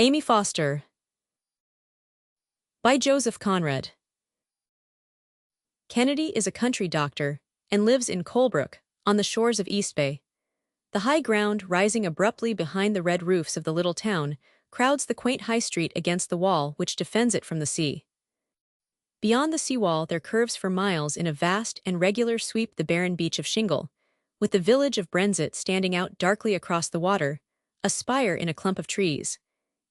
Amy Foster. By Joseph Conrad. Kennedy is a country doctor and lives in Colebrook, on the shores of East Bay. The high ground rising abruptly behind the red roofs of the little town crowds the quaint high street against the wall which defends it from the sea. Beyond the seawall there curves for miles in a vast and regular sweep the barren beach of shingle, with the village of Brenzett standing out darkly across the water, a spire in a clump of trees.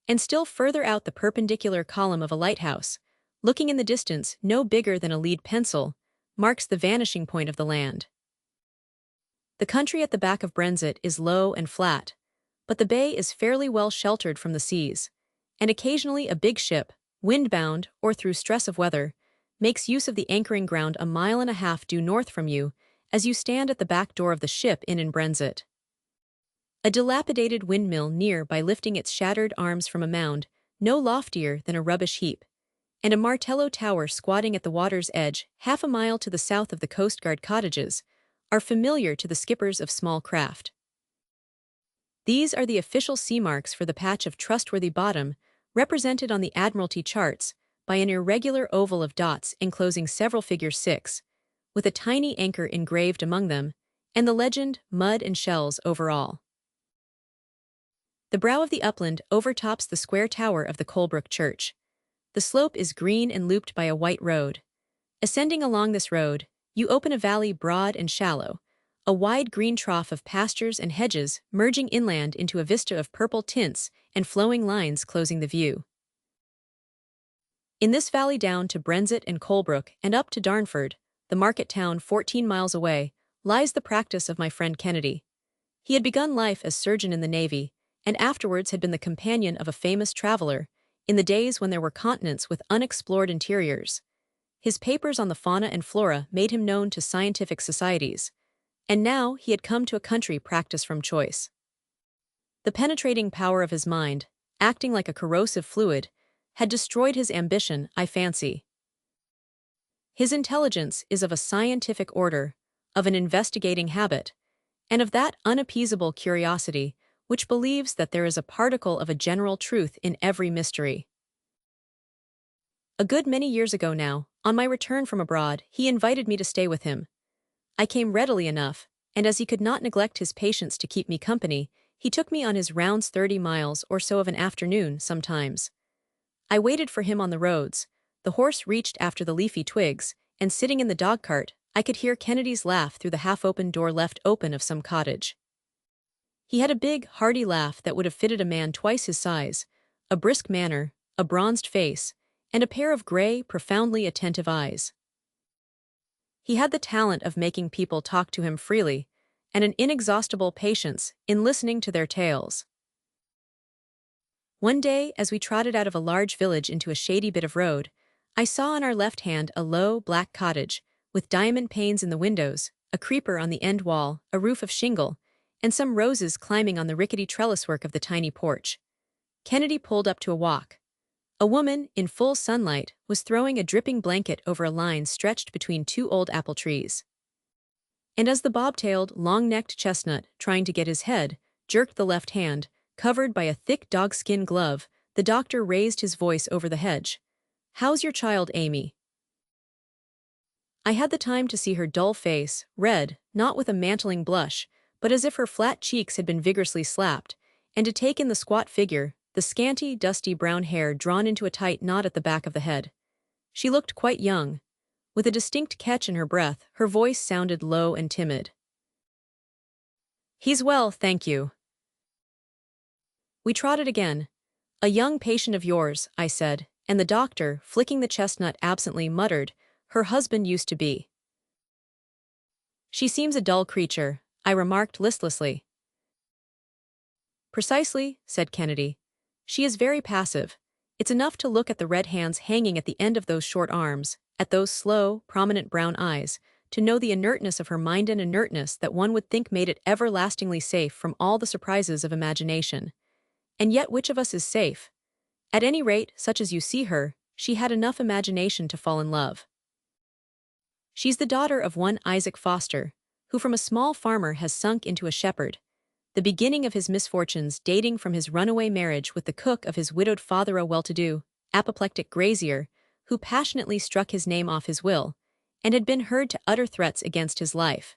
And still further out the perpendicular column of a lighthouse, looking in the distance no bigger than a lead pencil, marks the vanishing point of the land. The country at the back of Brenzett is low and flat, but the bay is fairly well sheltered from the seas, and occasionally a big ship, windbound or through stress of weather, makes use of the anchoring ground a mile and a half due north from you as you stand at the back door of the ship in Brenzett. A dilapidated windmill near by lifting its shattered arms from a mound no loftier than a rubbish heap, and a Martello tower squatting at the water's edge half a mile to the south of the Coast Guard cottages, are familiar to the skippers of small craft. These are the official sea marks for the patch of trustworthy bottom represented on the Admiralty charts by an irregular oval of dots enclosing several figures 6, with a tiny anchor engraved among them, and the legend mud and shells over all. The brow of the upland overtops the square tower of the Colebrook Church. The slope is green and looped by a white road. Ascending along this road, you open a valley broad and shallow, a wide green trough of pastures and hedges merging inland into a vista of purple tints and flowing lines closing the view. In this valley down to Brenzett and Colebrook and up to Darnford, the market town 14 miles away, lies the practice of my friend Kennedy. He had begun life as surgeon in the Navy, and afterwards had been the companion of a famous traveler, in the days when there were continents with unexplored interiors. His papers on the fauna and flora made him known to scientific societies, and now he had come to a country practice from choice. The penetrating power of his mind, acting like a corrosive fluid, had destroyed his ambition, I fancy. His intelligence is of a scientific order, of an investigating habit, and of that unappeasable curiosity which believes that there is a particle of a general truth in every mystery. A good many years ago now, on my return from abroad, he invited me to stay with him. I came readily enough, and as he could not neglect his patients to keep me company, he took me on his rounds 30 miles or so of an afternoon sometimes. I waited for him on the roads, the horse reached after the leafy twigs, and sitting in the dog-cart, I could hear Kennedy's laugh through the half-open door left open of some cottage. He had a big, hearty laugh that would have fitted a man twice his size, a brisk manner, a bronzed face, and a pair of gray, profoundly attentive eyes. He had the talent of making people talk to him freely, and an inexhaustible patience in listening to their tales. One day, as we trotted out of a large village into a shady bit of road, I saw on our left hand a low, black cottage, with diamond panes in the windows, a creeper on the end wall, a roof of shingle, and some roses climbing on the rickety trellis-work of the tiny porch. Kennedy pulled up to a walk. A woman, in full sunlight, was throwing a dripping blanket over a line stretched between two old apple trees. And as the bob-tailed, long-necked chestnut, trying to get his head, jerked the left hand, covered by a thick dogskin glove, the doctor raised his voice over the hedge. "How's your child, Amy?" I had the time to see her dull face, red, not with a mantling blush, but as if her flat cheeks had been vigorously slapped, and to take in the squat figure, the scanty, dusty brown hair drawn into a tight knot at the back of the head. She looked quite young. With a distinct catch in her breath, her voice sounded low and timid. "He's well, thank you." We trotted again. "A young patient of yours," I said, and the doctor, flicking the chestnut absently, muttered, "Her husband used to be." "She seems a dull creature," I remarked listlessly. "Precisely," said Kennedy. "She is very passive. It's enough to look at the red hands hanging at the end of those short arms, at those slow, prominent brown eyes, to know the inertness of her mind, an inertness that one would think made it everlastingly safe from all the surprises of imagination. And yet which of us is safe? At any rate, such as you see her, she had enough imagination to fall in love. She's the daughter of one Isaac Foster, who from a small farmer has sunk into a shepherd. the beginning of his misfortunes dating from his runaway marriage with the cook of his widowed father, a well-to-do, apoplectic grazier, who passionately struck his name off his will, and had been heard to utter threats against his life.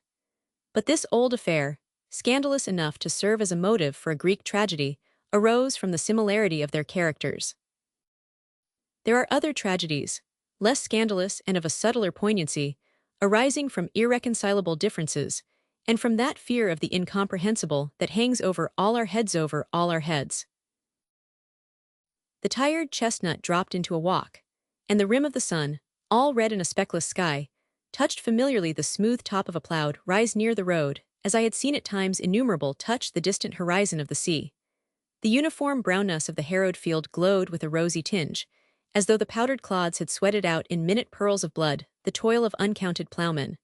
But this old affair, scandalous enough to serve as a motive for a Greek tragedy, arose from the similarity of their characters. There are other tragedies, less scandalous and of a subtler poignancy, arising from irreconcilable differences, and from that fear of the incomprehensible that hangs over all our heads. The tired chestnut dropped into a walk, and the rim of the sun, all red in a speckless sky, touched familiarly the smooth top of a cloud rise near the road, as I had seen at times innumerable touch the distant horizon of the sea. The uniform brownness of the harrowed field glowed with a rosy tinge, as though the powdered clods had sweated out in minute pearls of blood the toil of uncounted ploughmen.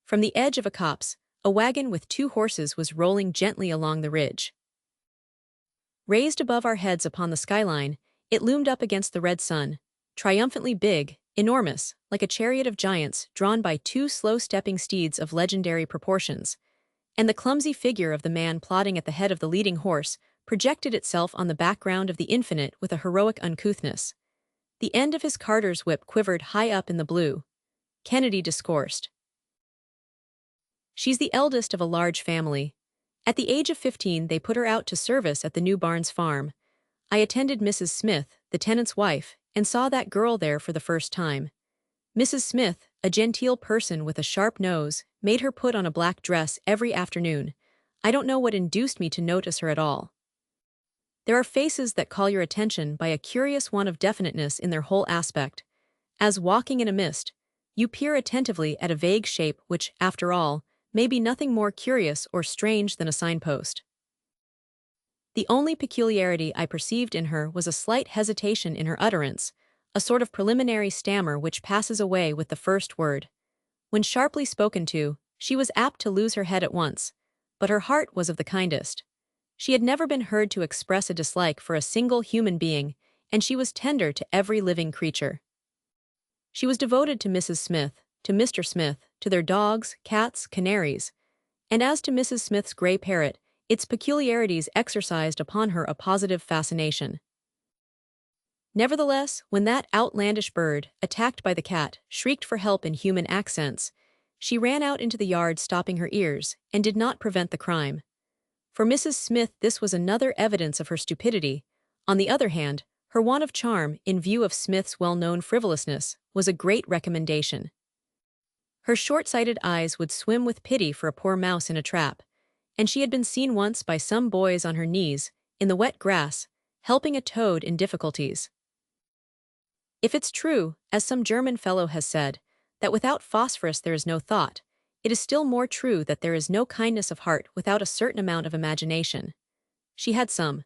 From the edge of a copse, a wagon with 2 horses was rolling gently along the ridge. Raised above our heads upon the skyline, it loomed up against the red sun, triumphantly big, enormous, like a chariot of giants drawn by 2 slow-stepping steeds of legendary proportions, and the clumsy figure of the man plodding at the head of the leading horse projected itself on the background of the infinite with a heroic uncouthness. The end of his carter's whip quivered high up in the blue. Kennedy discoursed. She's the eldest of a large family. At the age of 15 they put her out to service at the New Barns farm. I attended Mrs. Smith, the tenant's wife, and saw that girl there for the first time. Mrs. Smith, a genteel person with a sharp nose, made her put on a black dress every afternoon. I don't know what induced me to notice her at all. There are faces that call your attention by a curious want of definiteness in their whole aspect. As walking in a mist, you peer attentively at a vague shape which, after all, may be nothing more curious or strange than a signpost. The only peculiarity I perceived in her was a slight hesitation in her utterance, a sort of preliminary stammer which passes away with the first word. When sharply spoken to, she was apt to lose her head at once, but her heart was of the kindest. She had never been heard to express a dislike for a single human being, and she was tender to every living creature. She was devoted to Mrs. Smith, to Mr. Smith, to their dogs, cats, canaries, and as to Mrs. Smith's gray parrot, its peculiarities exercised upon her a positive fascination. Nevertheless, when that outlandish bird, attacked by the cat, shrieked for help in human accents, she ran out into the yard stopping her ears, and did not prevent the crime. For Mrs. Smith this was another evidence of her stupidity. On the other hand, her want of charm, in view of Smith's well-known frivolousness, was a great recommendation. Her short-sighted eyes would swim with pity for a poor mouse in a trap, and she had been seen once by some boys on her knees, in the wet grass, helping a toad in difficulties. If it's true, as some German fellow has said, that without phosphorus there is no thought, it is still more true that there is no kindness of heart without a certain amount of imagination. She had some.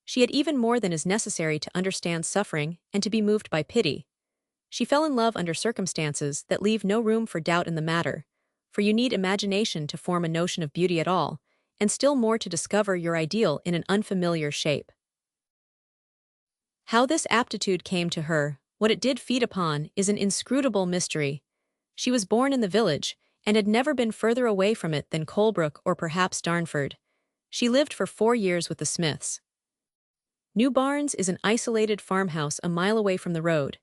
She had even more than is necessary to understand suffering and to be moved by pity. She fell in love under circumstances that leave no room for doubt in the matter, for you need imagination to form a notion of beauty at all, and still more to discover your ideal in an unfamiliar shape. How this aptitude came to her, what it did feed upon, is an inscrutable mystery. She was born in the village, and had never been further away from it than Colebrook or perhaps Darnford. She lived for 4 years with the Smiths. New Barns is an isolated farmhouse a mile away from the road,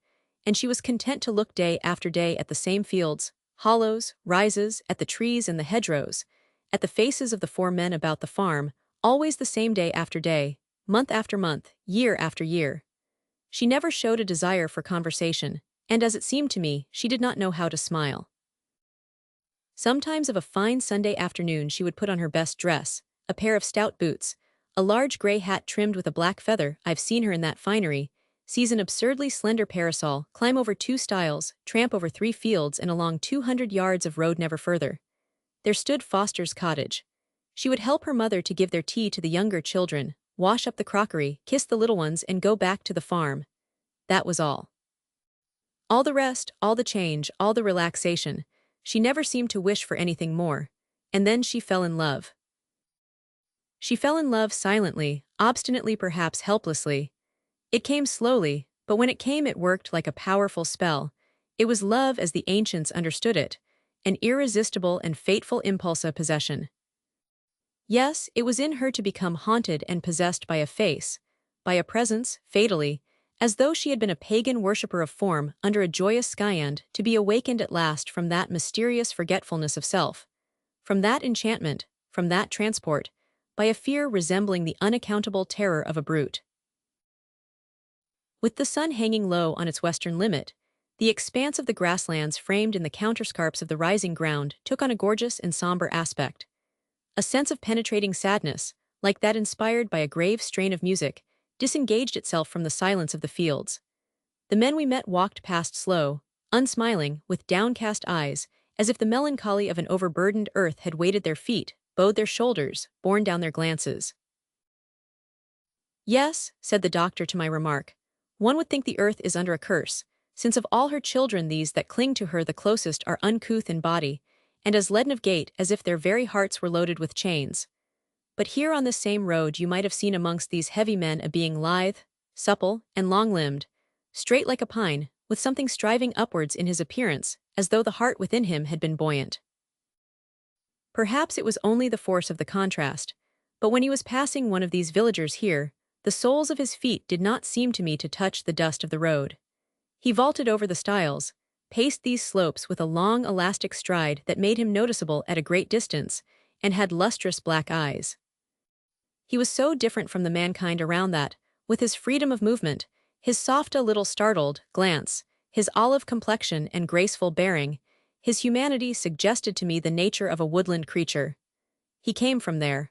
and she was content to look day after day at the same fields, hollows, rises, at the trees and the hedgerows, at the faces of the 4 men about the farm, always the same day after day, month after month, year after year. She never showed a desire for conversation, and as it seemed to me, she did not know how to smile. Sometimes of a fine Sunday afternoon she would put on her best dress, a pair of stout boots, a large gray hat trimmed with a black feather. I've seen her in that finery, seize an absurdly slender parasol, climb over 2 stiles, tramp over 3 fields and along 200 yards of road never further. There stood Foster's cottage. She would help her mother to give their tea to the younger children, wash up the crockery, kiss the little ones and go back to the farm. That was all. All the rest, all the change, all the relaxation, she never seemed to wish for anything more. And then she fell in love. She fell in love silently, obstinately, perhaps helplessly. It came slowly, but when it came it worked like a powerful spell. It was love as the ancients understood it, an irresistible and fateful impulse of possession. Yes, it was in her to become haunted and possessed by a face, by a presence, fatally, as though she had been a pagan worshipper of form under a joyous skyend, to be awakened at last from that mysterious forgetfulness of self, from that enchantment, from that transport, by a fear resembling the unaccountable terror of a brute. With the sun hanging low on its western limit, the expanse of the grasslands framed in the counterscarps of the rising ground took on a gorgeous and somber aspect. A sense of penetrating sadness, like that inspired by a grave strain of music, disengaged itself from the silence of the fields. The men we met walked past slow, unsmiling, with downcast eyes, as if the melancholy of an overburdened earth had weighted their feet, bowed their shoulders, borne down their glances. Yes, said the doctor to my remark, one would think the earth is under a curse, since of all her children these that cling to her the closest are uncouth in body, and as leaden of gait as if their very hearts were loaded with chains. But here on this same road you might have seen amongst these heavy men a being lithe, supple, and long-limbed, straight like a pine, with something striving upwards in his appearance, as though the heart within him had been buoyant. Perhaps it was only the force of the contrast, but when he was passing one of these villagers here, the soles of his feet did not seem to me to touch the dust of the road. He vaulted over the stiles, paced these slopes with a long elastic stride that made him noticeable at a great distance, and had lustrous black eyes. He was so different from the mankind around that, with his freedom of movement, his soft a little startled glance, his olive complexion and graceful bearing, his humanity suggested to me the nature of a woodland creature. He came from there.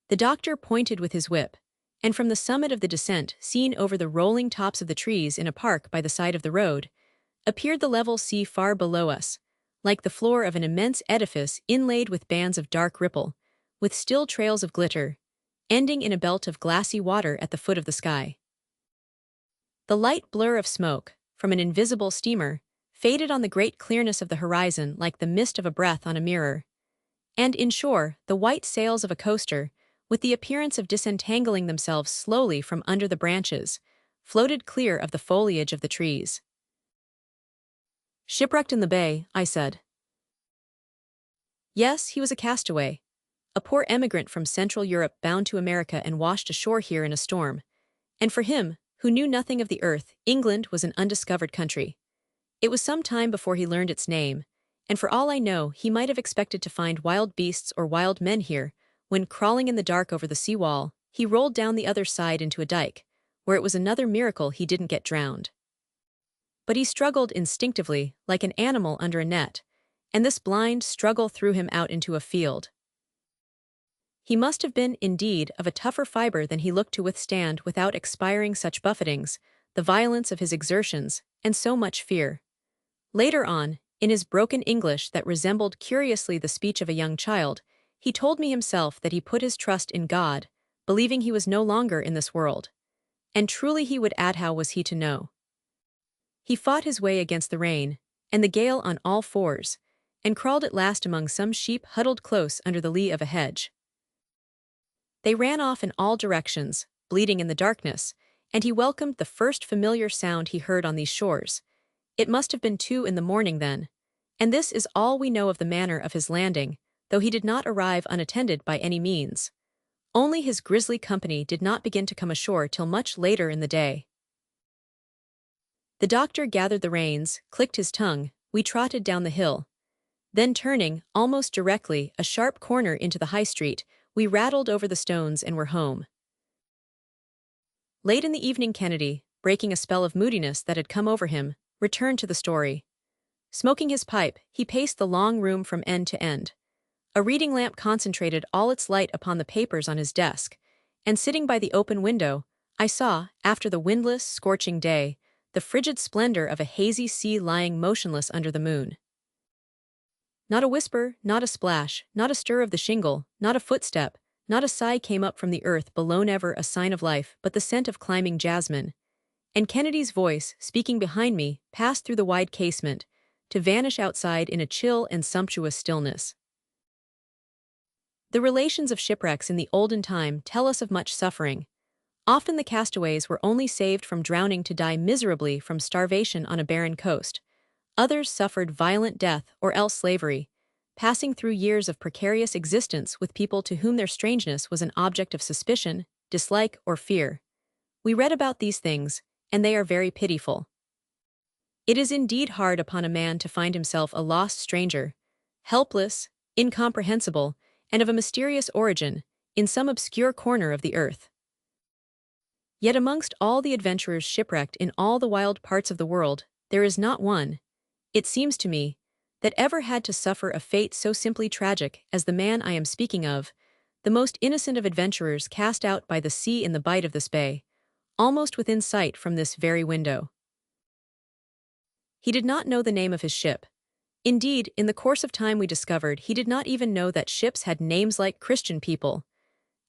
The doctor pointed with his whip, and from the summit of the descent, seen over the rolling tops of the trees in a park by the side of the road, appeared the level sea far below us, like the floor of an immense edifice inlaid with bands of dark ripple, with still trails of glitter, ending in a belt of glassy water at the foot of the sky. The light blur of smoke, from an invisible steamer, faded on the great clearness of the horizon like the mist of a breath on a mirror. And inshore, the white sails of a coaster, with the appearance of disentangling themselves slowly from under the branches, floated clear of the foliage of the trees. Shipwrecked in the bay, I said. Yes, he was a castaway, a poor emigrant from Central Europe bound to America and washed ashore here in a storm. And for him, who knew nothing of the earth, England was an undiscovered country. It was some time before he learned its name, and for all I know, he might have expected to find wild beasts or wild men here, when, crawling in the dark over the seawall, he rolled down the other side into a dike, where it was another miracle he didn't get drowned. But he struggled instinctively, like an animal under a net, and this blind struggle threw him out into a field. He must have been, indeed, of a tougher fibre than he looked to withstand without expiring such buffetings, the violence of his exertions, and so much fear. Later on, in his broken English that resembled curiously the speech of a young child, he told me himself that he put his trust in God, believing he was no longer in this world. And truly he would add, how was he to know? He fought his way against the rain, and the gale on all fours, and crawled at last among some sheep huddled close under the lee of a hedge. They ran off in all directions, bleating in the darkness, and he welcomed the first familiar sound he heard on these shores. It must have been 2 in the morning then, and this is all we know of the manner of his landing, though he did not arrive unattended by any means. Only his grisly company did not begin to come ashore till much later in the day. The doctor gathered the reins, clicked his tongue, we trotted down the hill. Then turning, almost directly, a sharp corner into the high street, we rattled over the stones and were home. Late in the evening Kennedy, breaking a spell of moodiness that had come over him, returned to the story. Smoking his pipe, he paced the long room from end to end. A reading lamp concentrated all its light upon the papers on his desk, and sitting by the open window, I saw, after the windless, scorching day, the frigid splendor of a hazy sea lying motionless under the moon. Not a whisper, not a splash, not a stir of the shingle, not a footstep, not a sigh came up from the earth below, never a sign of life but the scent of climbing jasmine. And Kennedy's voice, speaking behind me, passed through the wide casement, to vanish outside in a chill and sumptuous stillness. The relations of shipwrecks in the olden time tell us of much suffering. Often the castaways were only saved from drowning to die miserably from starvation on a barren coast. Others suffered violent death or else slavery, passing through years of precarious existence with people to whom their strangeness was an object of suspicion, dislike, or fear. We read about these things, and they are very pitiful. It is indeed hard upon a man to find himself a lost stranger, helpless, incomprehensible, and of a mysterious origin, in some obscure corner of the earth. Yet amongst all the adventurers shipwrecked in all the wild parts of the world, there is not one, it seems to me, that ever had to suffer a fate so simply tragic as the man I am speaking of, the most innocent of adventurers cast out by the sea in the bight of this bay, almost within sight from this very window. He did not know the name of his ship. Indeed, in the course of time we discovered he did not even know that ships had names like Christian people.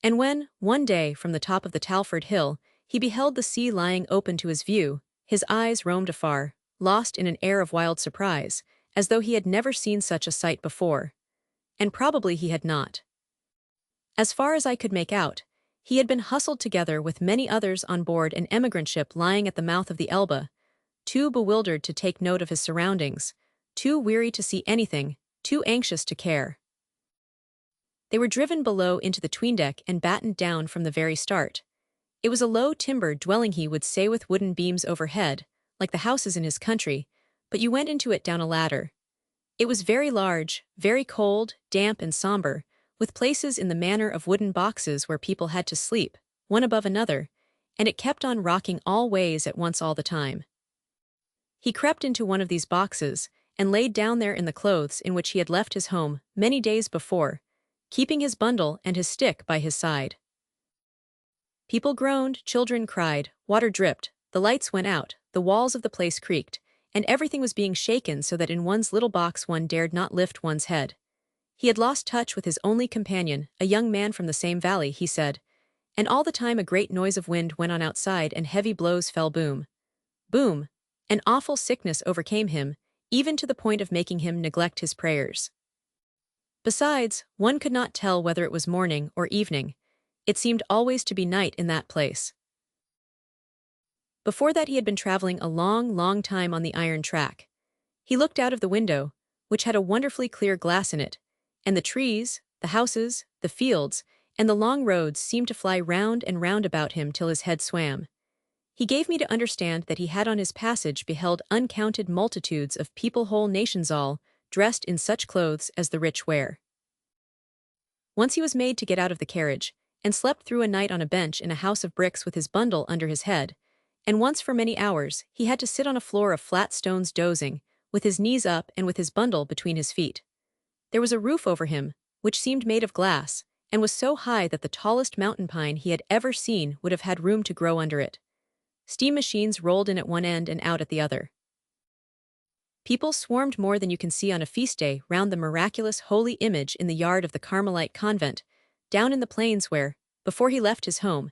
And when, one day, from the top of the Talford Hill, he beheld the sea lying open to his view, his eyes roamed afar, lost in an air of wild surprise, as though he had never seen such a sight before. And probably he had not. As far as I could make out, he had been hustled together with many others on board an emigrant ship lying at the mouth of the Elbe, too bewildered to take note of his surroundings, too weary to see anything, too anxious to care. They were driven below into the 'tweendeck and battened down from the very start. It was a low timbered dwelling, he would say, with wooden beams overhead, like the houses in his country, but you went into it down a ladder. It was very large, very cold, damp and somber, with places in the manner of wooden boxes where people had to sleep, one above another, and it kept on rocking all ways at once all the time. He crept into one of these boxes, and laid down there in the clothes in which he had left his home many days before, keeping his bundle and his stick by his side. People groaned, children cried, water dripped, the lights went out, the walls of the place creaked, and everything was being shaken so that in one's little box one dared not lift one's head. He had lost touch with his only companion, a young man from the same valley, he said, and all the time a great noise of wind went on outside and heavy blows fell boom. Boom! An awful sickness overcame him, even to the point of making him neglect his prayers. Besides, one could not tell whether it was morning or evening. It seemed always to be night in that place. Before that he had been traveling a long, long time on the iron track. He looked out of the window, which had a wonderfully clear glass in it, and the trees, the houses, the fields, and the long roads seemed to fly round and round about him till his head swam. He gave me to understand that he had on his passage beheld uncounted multitudes of people, whole nations all, dressed in such clothes as the rich wear. Once he was made to get out of the carriage, and slept through a night on a bench in a house of bricks with his bundle under his head, and once for many hours he had to sit on a floor of flat stones dozing, with his knees up and with his bundle between his feet. There was a roof over him, which seemed made of glass, and was so high that the tallest mountain pine he had ever seen would have had room to grow under it. Steam machines rolled in at one end and out at the other. People swarmed more than you can see on a feast day round the miraculous holy image in the yard of the Carmelite convent, down in the plains where, before he left his home,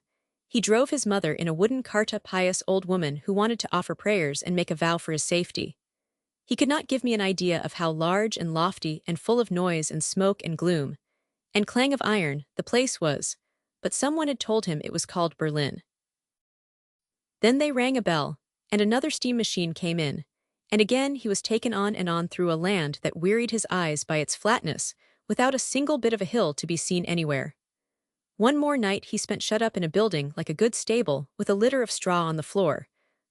he drove his mother in a wooden cart, a pious old woman who wanted to offer prayers and make a vow for his safety. He could not give me an idea of how large and lofty and full of noise and smoke and gloom, and clang of iron, the place was, but someone had told him it was called Berlin. Then they rang a bell, and another steam machine came in, and again he was taken on and on through a land that wearied his eyes by its flatness, without a single bit of a hill to be seen anywhere. One more night he spent shut up in a building like a good stable with a litter of straw on the floor,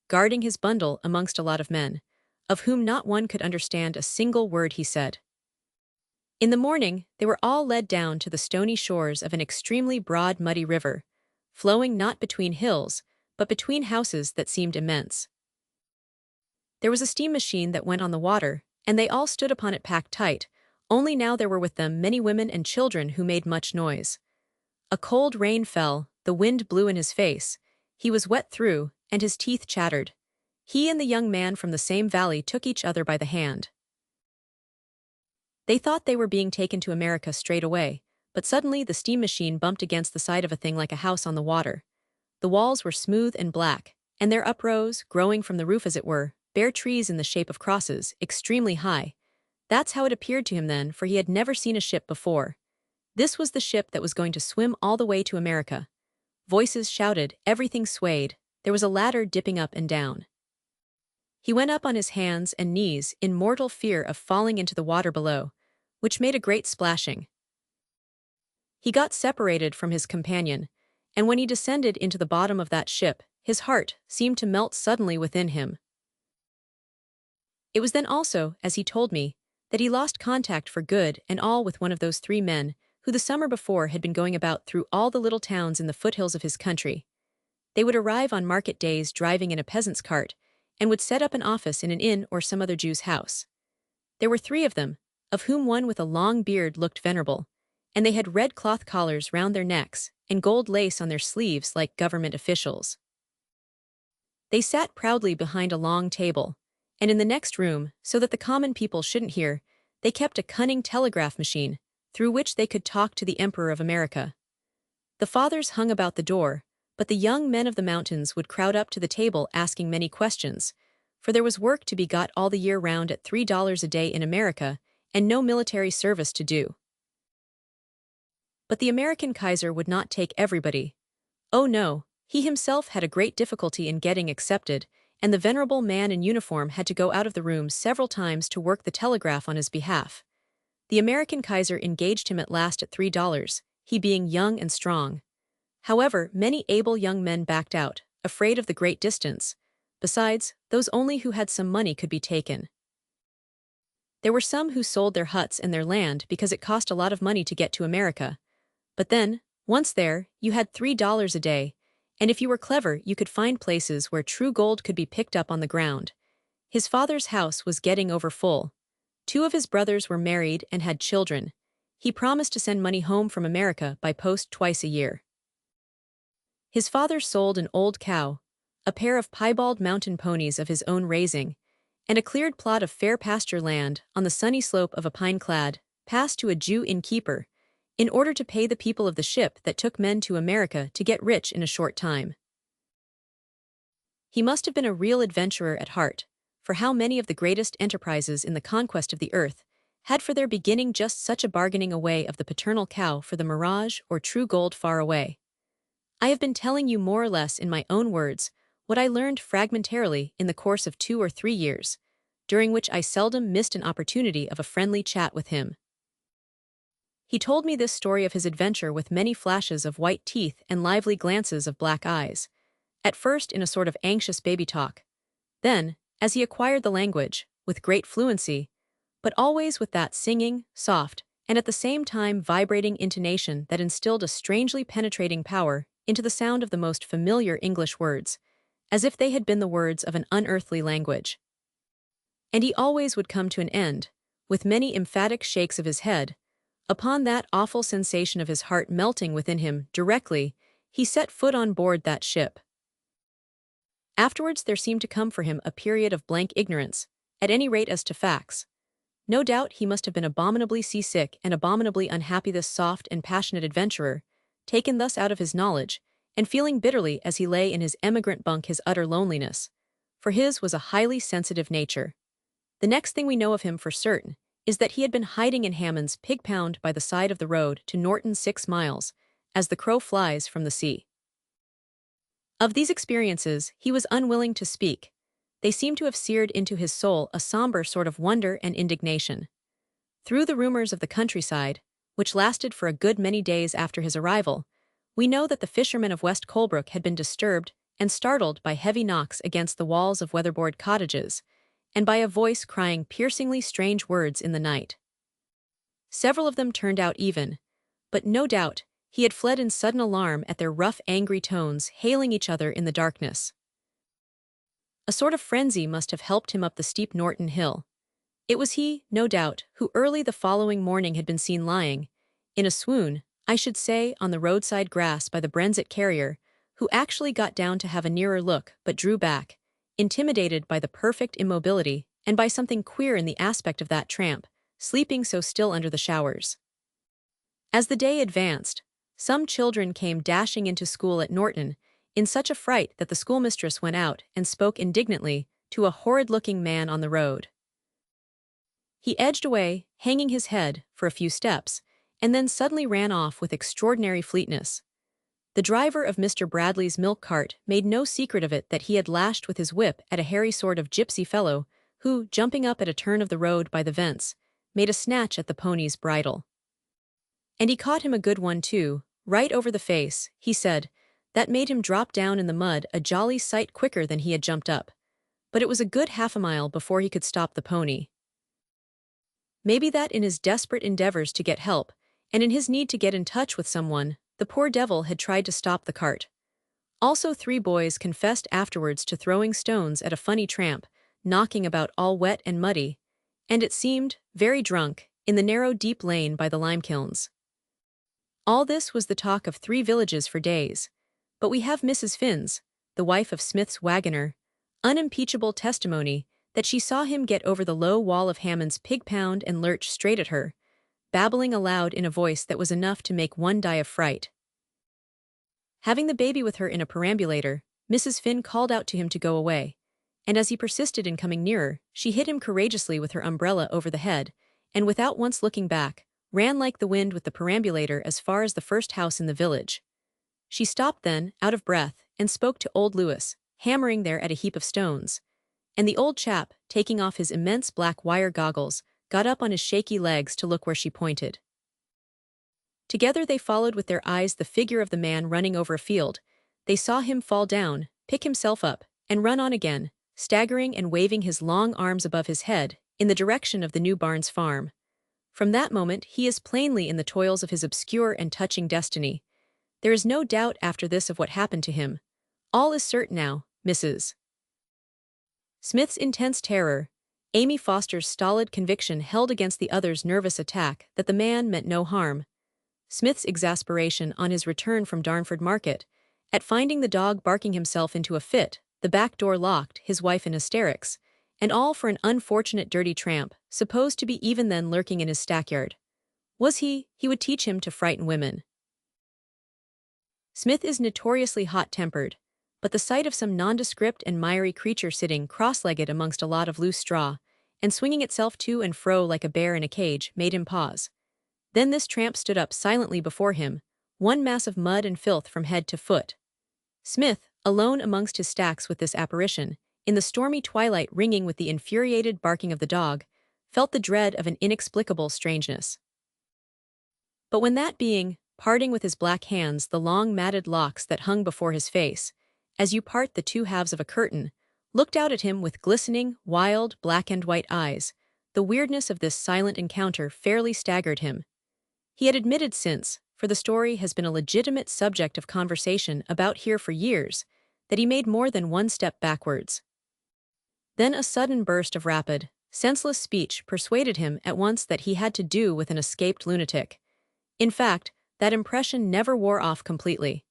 guarding his bundle amongst a lot of men, of whom not one could understand a single word he said. In the morning they were all led down to the stony shores of an extremely broad muddy river, flowing not between hills, but between houses that seemed immense. There was a steam machine that went on the water, and they all stood upon it packed tight, only now there were with them many women and children who made much noise. A cold rain fell, the wind blew in his face, he was wet through, and his teeth chattered. He and the young man from the same valley took each other by the hand. They thought they were being taken to America straight away, but suddenly the steam machine bumped against the side of a thing like a house on the water. The walls were smooth and black, and there uprose, growing from the roof as it were, bare trees in the shape of crosses, extremely high. That's how it appeared to him then, for he had never seen a ship before. This was the ship that was going to swim all the way to America. Voices shouted, everything swayed, there was a ladder dipping up and down. He went up on his hands and knees in mortal fear of falling into the water below, which made a great splashing. He got separated from his companion, and when he descended into the bottom of that ship, his heart seemed to melt suddenly within him. It was then also, as he told me, that he lost contact for good and all with one of those three men who the summer before had been going about through all the little towns in the foothills of his country. They would arrive on market days driving in a peasant's cart and would set up an office in an inn or some other Jew's house. There were three of them, of whom one with a long beard looked venerable, and they had red cloth collars round their necks and gold lace on their sleeves like government officials. They sat proudly behind a long table, and in the next room, so that the common people shouldn't hear, they kept a cunning telegraph machine, through which they could talk to the Emperor of America. The fathers hung about the door, but the young men of the mountains would crowd up to the table asking many questions, for there was work to be got all the year round at $3 a day in America, and no military service to do. But the American Kaiser would not take everybody. Oh no, he himself had a great difficulty in getting accepted, and the venerable man in uniform had to go out of the room several times to work the telegraph on his behalf. The American Kaiser engaged him at last at $3, he being young and strong. However, many able young men backed out, afraid of the great distance. Besides, those only who had some money could be taken. There were some who sold their huts and their land because it cost a lot of money to get to America. But then, once there, you had $3 a day, and if you were clever you could find places where true gold could be picked up on the ground. His father's house was getting over full. Two of his brothers were married and had children. He promised to send money home from America by post twice a year. His father sold an old cow, a pair of piebald mountain ponies of his own raising, and a cleared plot of fair pasture land on the sunny slope of a pine-clad pass to a Jew innkeeper, in order to pay the people of the ship that took men to America to get rich in a short time. He must have been a real adventurer at heart, for how many of the greatest enterprises in the conquest of the earth had for their beginning just such a bargaining away of the paternal cow for the mirage or true gold far away. I have been telling you more or less in my own words what I learned fragmentarily in the course of 2 or 3 years, during which I seldom missed an opportunity of a friendly chat with him. He told me this story of his adventure with many flashes of white teeth and lively glances of black eyes, at first in a sort of anxious baby talk. Then, as he acquired the language, with great fluency, but always with that singing, soft, and at the same time vibrating intonation that instilled a strangely penetrating power into the sound of the most familiar English words, as if they had been the words of an unearthly language. And he always would come to an end, with many emphatic shakes of his head, upon that awful sensation of his heart melting within him directly he set foot on board that ship. Afterwards there seemed to come for him a period of blank ignorance, at any rate as to facts. No doubt he must have been abominably seasick and abominably unhappy, this soft and passionate adventurer, taken thus out of his knowledge, and feeling bitterly as he lay in his emigrant bunk his utter loneliness, for his was a highly sensitive nature. The next thing we know of him for certain is that he had been hiding in Hammond's pig pound by the side of the road to Norton 6 miles, as the crow flies from the sea. Of these experiences he was unwilling to speak. They seemed to have seared into his soul a somber sort of wonder and indignation. Through the rumors of the countryside, which lasted for a good many days after his arrival, we know that the fishermen of West Colebrook had been disturbed and startled by heavy knocks against the walls of weatherboard cottages, and by a voice crying piercingly strange words in the night. Several of them turned out even, but no doubt he had fled in sudden alarm at their rough, angry tones hailing each other in the darkness. A sort of frenzy must have helped him up the steep Norton Hill. It was he, no doubt, who early the following morning had been seen lying, in a swoon, I should say, on the roadside grass by the Brenzett carrier, who actually got down to have a nearer look but drew back, intimidated by the perfect immobility and by something queer in the aspect of that tramp, sleeping so still under the showers. As the day advanced, some children came dashing into school at Norton, in such a fright that the schoolmistress went out and spoke indignantly to a horrid-looking man on the road. He edged away, hanging his head, for a few steps, and then suddenly ran off with extraordinary fleetness. The driver of Mr. Bradley's milk cart made no secret of it that he had lashed with his whip at a hairy sort of gypsy fellow, who, jumping up at a turn of the road by the Vents, made a snatch at the pony's bridle. And he caught him a good one too, right over the face, he said. That made him drop down in the mud a jolly sight quicker than he had jumped up. But it was a good half a mile before he could stop the pony. Maybe that in his desperate endeavors to get help, and in his need to get in touch with someone, the poor devil had tried to stop the cart. Also 3 boys confessed afterwards to throwing stones at a funny tramp, knocking about all wet and muddy, and it seemed, very drunk, in the narrow deep lane by the lime kilns. All this was the talk of 3 villages for days. But we have Mrs. Finn's, the wife of Smith's wagoner, unimpeachable testimony that she saw him get over the low wall of Hammond's pig pound and lurch straight at her, babbling aloud in a voice that was enough to make one die of fright. Having the baby with her in a perambulator, Mrs. Finn called out to him to go away, and as he persisted in coming nearer, she hit him courageously with her umbrella over the head, and without once looking back, ran like the wind with the perambulator as far as the first house in the village. She stopped then, out of breath, and spoke to old Louis, hammering there at a heap of stones. And the old chap, taking off his immense black wire goggles, got up on his shaky legs to look where she pointed. Together they followed with their eyes the figure of the man running over a field. They saw him fall down, pick himself up, and run on again, staggering and waving his long arms above his head, in the direction of the New Barnes farm. From that moment he is plainly in the toils of his obscure and touching destiny. There is no doubt after this of what happened to him. All is certain now, Mrs. Smith's intense terror, Amy Foster's stolid conviction held against the other's nervous attack that the man meant no harm, Smith's exasperation on his return from Darnford Market, at finding the dog barking himself into a fit, the back door locked, his wife in hysterics, and all for an unfortunate dirty tramp, supposed to be even then lurking in his stackyard. Was he would teach him to frighten women. Smith is notoriously hot-tempered, but the sight of some nondescript and miry creature sitting cross-legged amongst a lot of loose straw, and swinging itself to and fro like a bear in a cage, made him pause. Then this tramp stood up silently before him, one mass of mud and filth from head to foot. Smith, alone amongst his stacks with this apparition, in the stormy twilight ringing with the infuriated barking of the dog, felt the dread of an inexplicable strangeness. But when that being, parting with his black hands the long matted locks that hung before his face, as you part the 2 halves of a curtain, looked out at him with glistening, wild, black and white eyes, the weirdness of this silent encounter fairly staggered him. He had admitted since, for the story has been a legitimate subject of conversation about here for years, that he made more than one step backwards. Then a sudden burst of rapid, senseless speech persuaded him at once that he had to do with an escaped lunatic. In fact, that impression never wore off completely.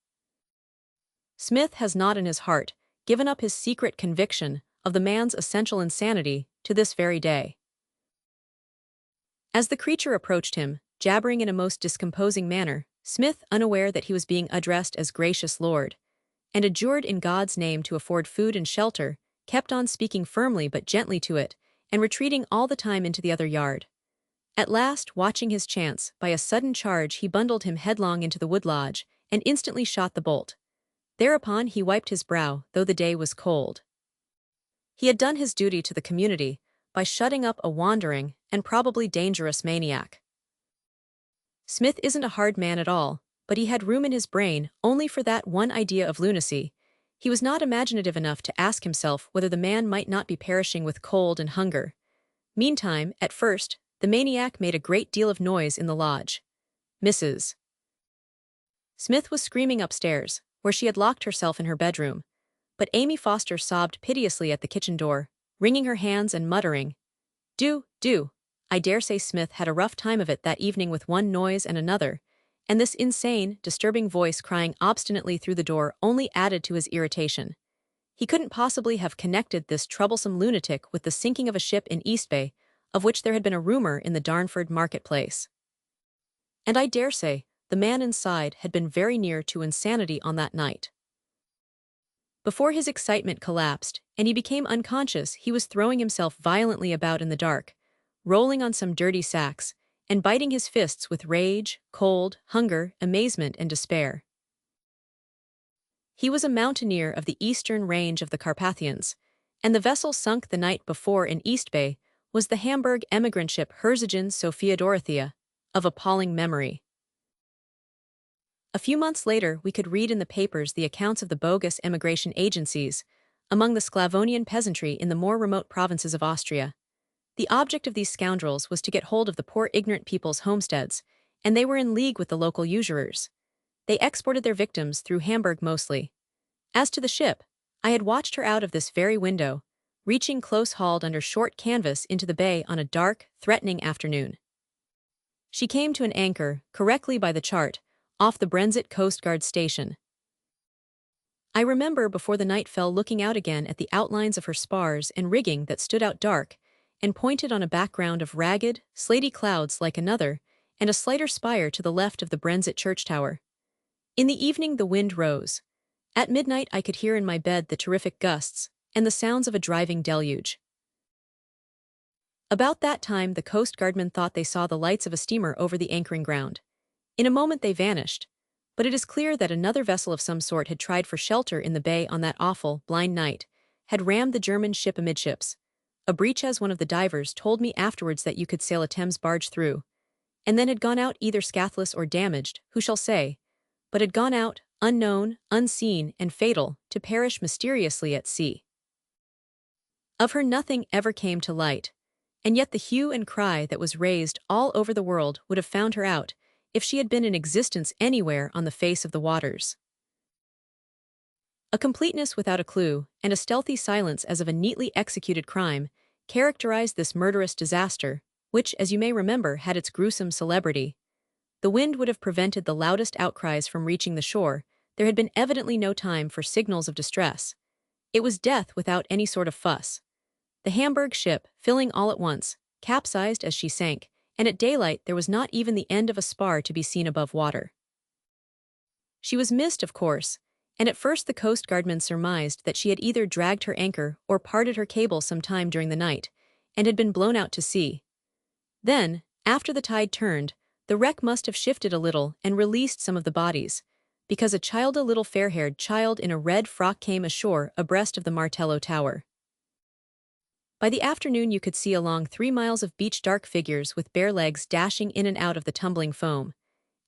Smith has not in his heart given up his secret conviction of the man's essential insanity to this very day. As the creature approached him, jabbering in a most discomposing manner, Smith, unaware that he was being addressed as gracious lord, and adjured in God's name to afford food and shelter, kept on speaking firmly but gently to it, and retreating all the time into the other yard. At last, watching his chance, by a sudden charge he bundled him headlong into the wood lodge, and instantly shot the bolt. Thereupon he wiped his brow, though the day was cold. He had done his duty to the community by shutting up a wandering and probably dangerous maniac. Smith isn't a hard man at all, but he had room in his brain only for that one idea of lunacy. He was not imaginative enough to ask himself whether the man might not be perishing with cold and hunger. Meantime, at first, the maniac made a great deal of noise in the lodge. Mrs. Smith was screaming upstairs, where she had locked herself in her bedroom, but Amy Foster sobbed piteously at the kitchen door, wringing her hands and muttering, Do. I dare say Smith had a rough time of it that evening with one noise and another, and this insane, disturbing voice crying obstinately through the door only added to his irritation. He couldn't possibly have connected this troublesome lunatic with the sinking of a ship in East Bay, of which there had been a rumor in the Darnford marketplace. And I dare say the man inside had been very near to insanity on that night. Before his excitement collapsed, and he became unconscious, he was throwing himself violently about in the dark, rolling on some dirty sacks, and biting his fists with rage, cold, hunger, amazement, and despair. He was a mountaineer of the eastern range of the Carpathians, and the vessel sunk the night before in East Bay was the Hamburg emigrant ship Herzogin Sophia Dorothea, of appalling memory. A few months later, we could read in the papers the accounts of the bogus emigration agencies among the Sclavonian peasantry in the more remote provinces of Austria. The object of these scoundrels was to get hold of the poor ignorant people's homesteads, and they were in league with the local usurers. They exported their victims through Hamburg mostly. As to the ship, I had watched her out of this very window, reaching close-hauled under short canvas into the bay on a dark, threatening afternoon. She came to an anchor, correctly by the chart, off the Brenzett Coast Guard station. I remember before the night fell looking out again at the outlines of her spars and rigging that stood out dark and pointed on a background of ragged, slaty clouds like another, and a slighter spire to the left of the Brenzett church tower. In the evening the wind rose. At midnight I could hear in my bed the terrific gusts and the sounds of a driving deluge. About that time the Coast Guardmen thought they saw the lights of a steamer over the anchoring ground. In a moment they vanished, but it is clear that another vessel of some sort had tried for shelter in the bay on that awful, blind night, had rammed the German ship amidships. A breach, as one of the divers told me afterwards, that you could sail a Thames barge through, and then had gone out either scathless or damaged, who shall say, but had gone out, unknown, unseen, and fatal, to perish mysteriously at sea. Of her nothing ever came to light, and yet the hue and cry that was raised all over the world would have found her out, if she had been in existence anywhere on the face of the waters. A completeness without a clue, and a stealthy silence as of a neatly executed crime, characterized this murderous disaster, which, as you may remember, had its gruesome celebrity. The wind would have prevented the loudest outcries from reaching the shore. There had been evidently no time for signals of distress. It was death without any sort of fuss. The Hamburg ship, filling all at once, capsized as she sank, and at daylight there was not even the end of a spar to be seen above water. She was missed, of course, and at first the Coast Guardmen surmised that she had either dragged her anchor or parted her cable some time during the night, and had been blown out to sea. Then, after the tide turned, the wreck must have shifted a little and released some of the bodies, because a little fair-haired child in a red frock came ashore abreast of the Martello Tower. By the afternoon you could see along 3 miles of beach dark figures with bare legs dashing in and out of the tumbling foam,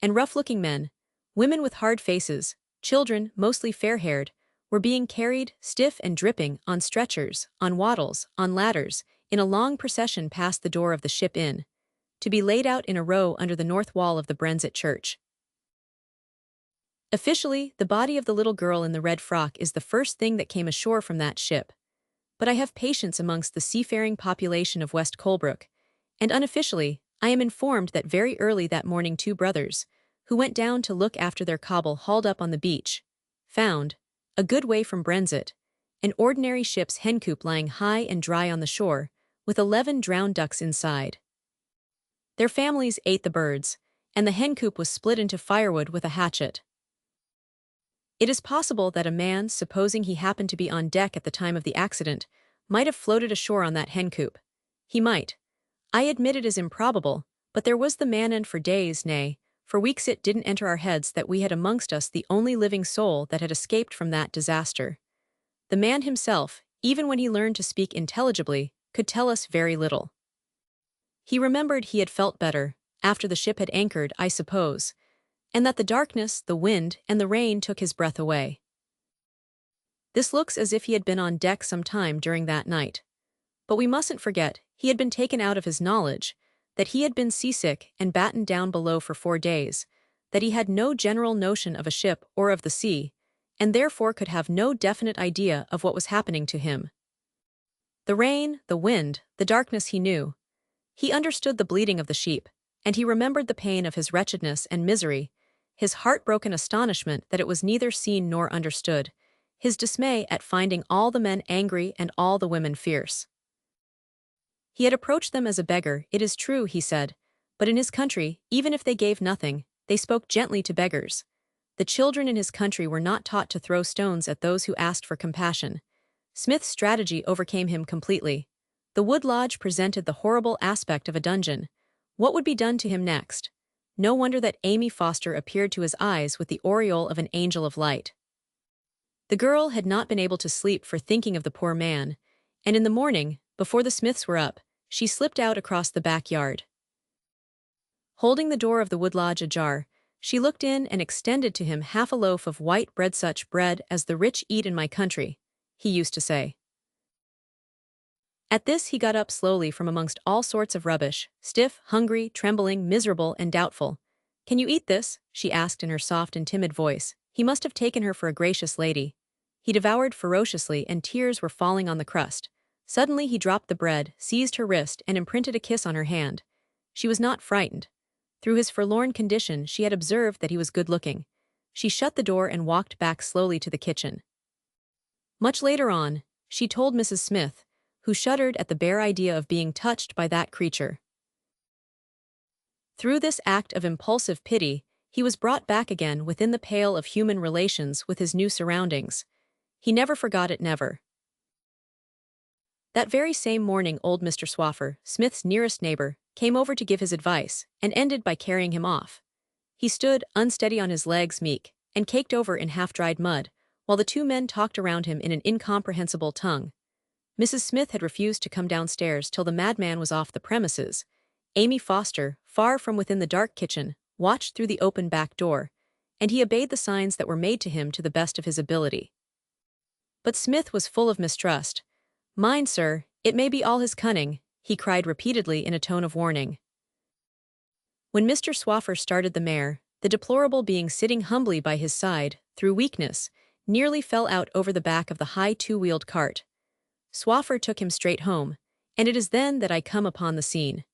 and rough-looking men, women with hard faces, children, mostly fair-haired, were being carried, stiff and dripping, on stretchers, on wattles, on ladders, in a long procession past the door of the ship inn, to be laid out in a row under the north wall of the Brenzett church. Officially, the body of the little girl in the red frock is the first thing that came ashore from that ship. But I have patience amongst the seafaring population of West Colebrook, and unofficially, I am informed that very early that morning 2 brothers, who went down to look after their cobble hauled up on the beach, found, a good way from Brenzett, an ordinary ship's hencoop lying high and dry on the shore, with 11 drowned ducks inside. Their families ate the birds, and the hencoop was split into firewood with a hatchet. It is possible that a man, supposing he happened to be on deck at the time of the accident, might have floated ashore on that hencoop. He might. I admit it is improbable, but there was the man, and for days, nay, for weeks it didn't enter our heads that we had amongst us the only living soul that had escaped from that disaster. The man himself, even when he learned to speak intelligibly, could tell us very little. He remembered he had felt better, after the ship had anchored, I suppose, and that the darkness, the wind, and the rain took his breath away. This looks as if he had been on deck some time during that night. But we mustn't forget, he had been taken out of his knowledge, that he had been seasick and battened down below for 4 days, that he had no general notion of a ship or of the sea, and therefore could have no definite idea of what was happening to him. The rain, the wind, the darkness he knew. He understood the bleating of the sheep, and he remembered the pain of his wretchedness and misery, his heartbroken astonishment that it was neither seen nor understood, his dismay at finding all the men angry and all the women fierce. He had approached them as a beggar, it is true, he said, but in his country, even if they gave nothing, they spoke gently to beggars. The children in his country were not taught to throw stones at those who asked for compassion. Smith's strategy overcame him completely. The wood lodge presented the horrible aspect of a dungeon. What would be done to him next? No wonder that Amy Foster appeared to his eyes with the aureole of an angel of light. The girl had not been able to sleep for thinking of the poor man, and in the morning, before the Smiths were up, she slipped out across the backyard. Holding the door of the wood lodge ajar, she looked in and extended to him half a loaf of white bread. Such bread as the rich eat in my country, he used to say. At this he got up slowly from amongst all sorts of rubbish, stiff, hungry, trembling, miserable, and doubtful. "Can you eat this?" she asked in her soft and timid voice. He must have taken her for a gracious lady. He devoured ferociously, and tears were falling on the crust. Suddenly he dropped the bread, seized her wrist, and imprinted a kiss on her hand. She was not frightened. Through his forlorn condition she had observed that he was good-looking. She shut the door and walked back slowly to the kitchen. Much later on, she told Mrs. Smith, who shuddered at the bare idea of being touched by that creature. Through this act of impulsive pity, he was brought back again within the pale of human relations with his new surroundings. He never forgot it, never. That very same morning old Mr. Swaffer, Smith's nearest neighbor, came over to give his advice, and ended by carrying him off. He stood, unsteady on his legs, meek, and caked over in half-dried mud, while the two men talked around him in an incomprehensible tongue. Mrs. Smith had refused to come downstairs till the madman was off the premises. Amy Foster, far from within the dark kitchen, watched through the open back door, and he obeyed the signs that were made to him to the best of his ability. But Smith was full of mistrust. "Mind, sir, it may be all his cunning," he cried repeatedly in a tone of warning. When Mr. Swaffer started the mare, the deplorable being sitting humbly by his side, through weakness, nearly fell out over the back of the high two-wheeled cart. Swaffer took him straight home, and it is then that I come upon the scene.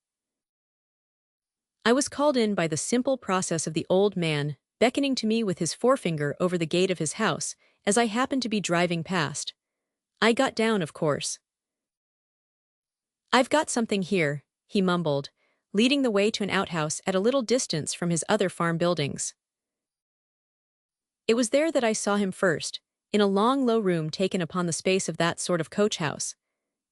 I was called in by the simple process of the old man beckoning to me with his forefinger over the gate of his house as I happened to be driving past. I got down, of course. "I've got something here," he mumbled, leading the way to an outhouse at a little distance from his other farm buildings. It was there that I saw him first, in a long low room taken upon the space of that sort of coach house.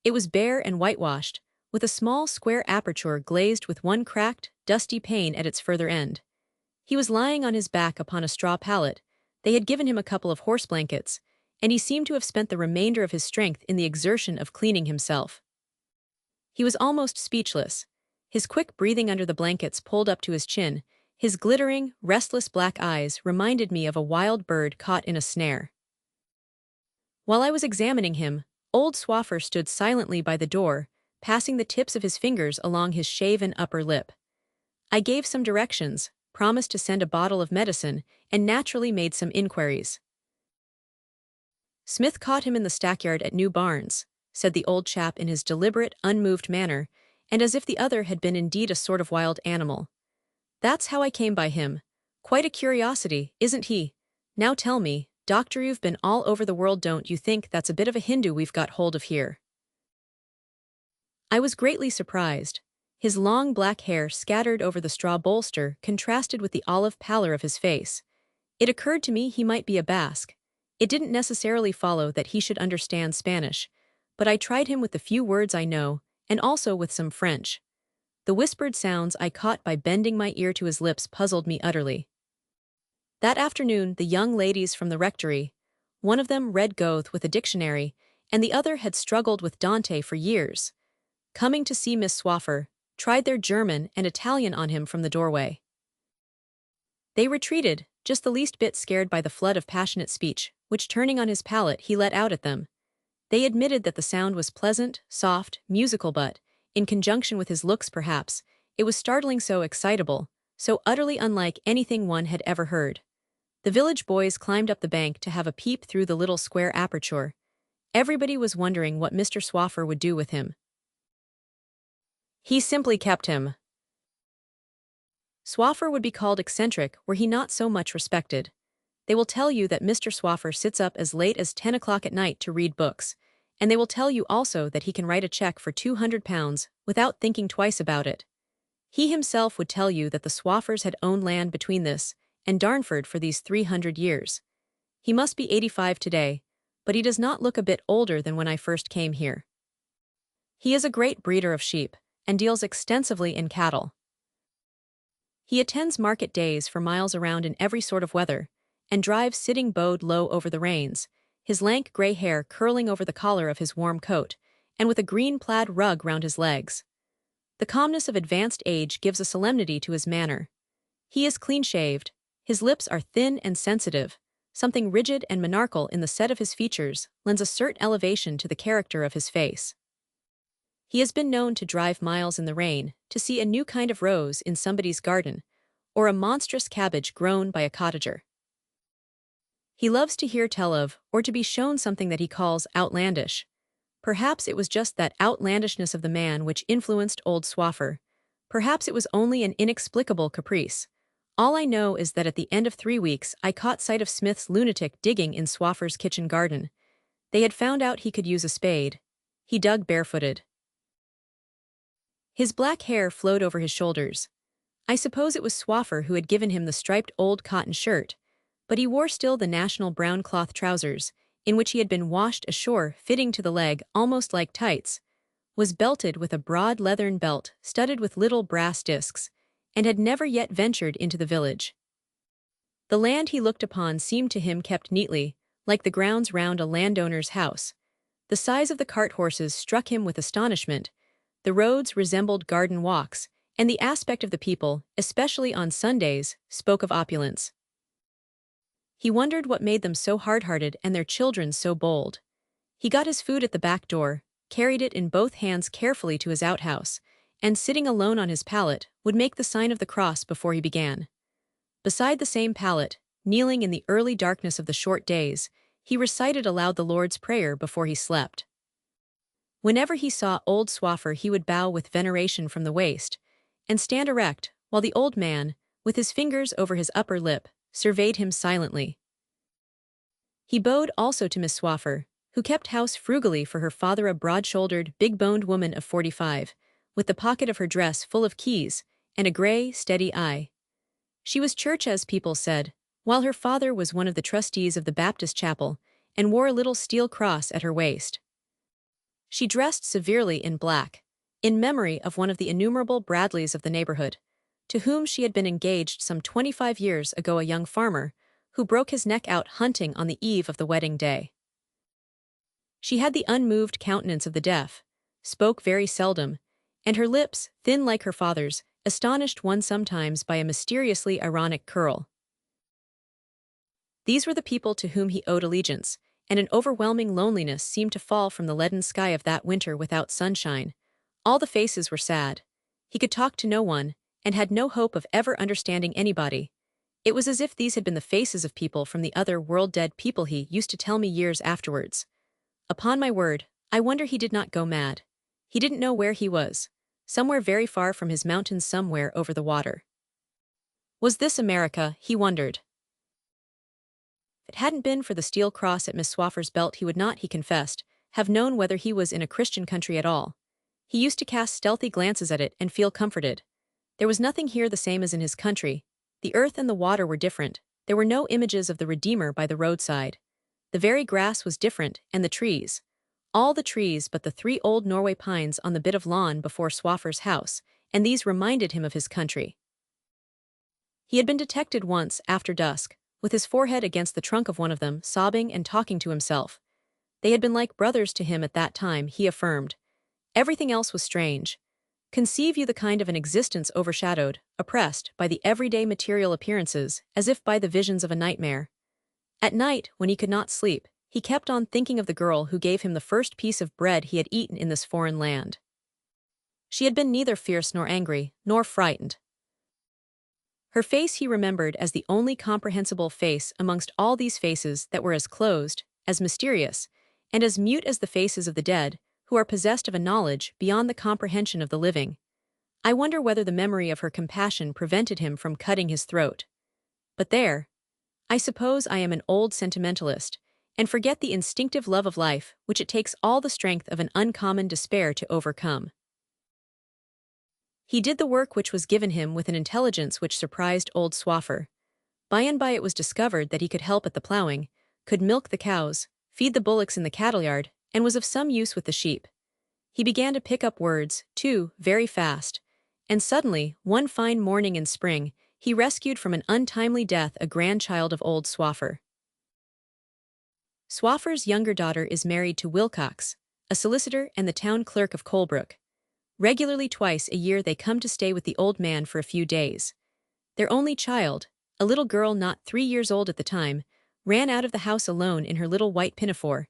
It was bare and whitewashed, with a small square aperture glazed with one cracked, dusty pane at its further end. He was lying on his back upon a straw pallet. They had given him a couple of horse blankets, and he seemed to have spent the remainder of his strength in the exertion of cleaning himself. He was almost speechless, his quick breathing under the blankets pulled up to his chin. His glittering, restless black eyes reminded me of a wild bird caught in a snare. While I was examining him, old Swaffer stood silently by the door, passing the tips of his fingers along his shaven upper lip. I gave some directions, promised to send a bottle of medicine, and naturally made some inquiries. "Smith caught him in the stackyard at New Barns," said the old chap in his deliberate, unmoved manner, and as if the other had been indeed a sort of wild animal. "That's how I came by him. Quite a curiosity, isn't he? Now tell me, Doctor, you've been all over the world, don't you think that's a bit of a Hindu we've got hold of here?" I was greatly surprised. His long black hair scattered over the straw bolster contrasted with the olive pallor of his face. It occurred to me he might be a Basque. It didn't necessarily follow that he should understand Spanish, but I tried him with the few words I know, and also with some French. The whispered sounds I caught by bending my ear to his lips puzzled me utterly. That afternoon the young ladies from the rectory, one of them read Goethe with a dictionary, and the other had struggled with Dante for years, coming to see Miss Swaffer, tried their German and Italian on him from the doorway. They retreated, just the least bit scared by the flood of passionate speech, which turning on his palate he let out at them. They admitted that the sound was pleasant, soft, musical, but, in conjunction with his looks perhaps, it was startling, so excitable, so utterly unlike anything one had ever heard. The village boys climbed up the bank to have a peep through the little square aperture. Everybody was wondering what Mr. Swaffer would do with him. He simply kept him. Swaffer would be called eccentric were he not so much respected. They will tell you that Mr. Swaffer sits up as late as 10 o'clock at night to read books, and they will tell you also that he can write a check for £200 without thinking twice about it. He himself would tell you that the Swaffers had owned land between this and Darnford for these 300 years. He must be 85 today, but he does not look a bit older than when I first came here. He is a great breeder of sheep, and deals extensively in cattle. He attends market days for miles around in every sort of weather, and drives sitting bowed low over the reins, his lank grey hair curling over the collar of his warm coat, and with a green plaid rug round his legs. The calmness of advanced age gives a solemnity to his manner. He is clean-shaved, his lips are thin and sensitive, something rigid and monarchical in the set of his features lends a certain elevation to the character of his face. He has been known to drive miles in the rain to see a new kind of rose in somebody's garden, or a monstrous cabbage grown by a cottager. He loves to hear tell of, or to be shown something that he calls outlandish. Perhaps it was just that outlandishness of the man which influenced old Swaffer. Perhaps it was only an inexplicable caprice. All I know is that at the end of 3 weeks I caught sight of Smith's lunatic digging in Swaffer's kitchen garden. They had found out he could use a spade. He dug barefooted. His black hair flowed over his shoulders. I suppose it was Swaffer who had given him the striped old cotton shirt, but he wore still the national brown cloth trousers, in which he had been washed ashore fitting to the leg almost like tights, was belted with a broad leathern belt studded with little brass discs, and had never yet ventured into the village. The land he looked upon seemed to him kept neatly, like the grounds round a landowner's house. The size of the cart horses struck him with astonishment, the roads resembled garden walks, and the aspect of the people, especially on Sundays, spoke of opulence. He wondered what made them so hard-hearted and their children so bold. He got his food at the back door, carried it in both hands carefully to his outhouse, and sitting alone on his pallet, would make the sign of the cross before he began. Beside the same pallet, kneeling in the early darkness of the short days, he recited aloud the Lord's Prayer before he slept. Whenever he saw old Swaffer he would bow with veneration from the waist, and stand erect, while the old man, with his fingers over his upper lip, surveyed him silently. He bowed also to Miss Swaffer, who kept house frugally for her father, a broad-shouldered, big-boned woman of 45, with the pocket of her dress full of keys, and a grey, steady eye. She was church, as people said, while her father was one of the trustees of the Baptist chapel, and wore a little steel cross at her waist. She dressed severely in black, in memory of one of the innumerable Bradleys of the neighborhood, to whom she had been engaged some 25 years ago, a young farmer, who broke his neck out hunting on the eve of the wedding day. She had the unmoved countenance of the deaf, spoke very seldom, and her lips, thin like her father's, astonished one sometimes by a mysteriously ironic curl. These were the people to whom he owed allegiance, and an overwhelming loneliness seemed to fall from the leaden sky of that winter without sunshine. All the faces were sad. He could talk to no one, and had no hope of ever understanding anybody. It was as if these had been the faces of people from the other world, dead people he used to tell me years afterwards. Upon my word, I wonder he did not go mad. He didn't know where he was. Somewhere very far from his mountains, somewhere over the water. Was this America, he wondered? If it hadn't been for the steel cross at Miss Swaffer's belt he would not, he confessed, have known whether he was in a Christian country at all. He used to cast stealthy glances at it and feel comforted. There was nothing here the same as in his country. The earth and the water were different. There were no images of the Redeemer by the roadside. The very grass was different, and the trees. All the trees but the 3 old Norway pines on the bit of lawn before Swaffer's house, and these reminded him of his country. He had been detected once, after dusk, with his forehead against the trunk of one of them, sobbing and talking to himself. They had been like brothers to him at that time, he affirmed. Everything else was strange. Conceive you the kind of an existence overshadowed, oppressed by the everyday material appearances, as if by the visions of a nightmare. At night, when he could not sleep, he kept on thinking of the girl who gave him the first piece of bread he had eaten in this foreign land. She had been neither fierce nor angry, nor frightened. Her face he remembered as the only comprehensible face amongst all these faces that were as closed, as mysterious, and as mute as the faces of the dead, who are possessed of a knowledge beyond the comprehension of the living. I wonder whether the memory of her compassion prevented him from cutting his throat. But there, I suppose I am an old sentimentalist, and forget the instinctive love of life which it takes all the strength of an uncommon despair to overcome. He did the work which was given him with an intelligence which surprised old Swaffer. By and by it was discovered that he could help at the ploughing, could milk the cows, feed the bullocks in the cattle yard, and was of some use with the sheep. He began to pick up words, too, very fast, and suddenly, one fine morning in spring, he rescued from an untimely death a grandchild of old Swaffer. Swaffer's younger daughter is married to Wilcox, a solicitor and the town clerk of Colebrook. Regularly twice a year they come to stay with the old man for a few days. Their only child, a little girl not 3 years old at the time, ran out of the house alone in her little white pinafore,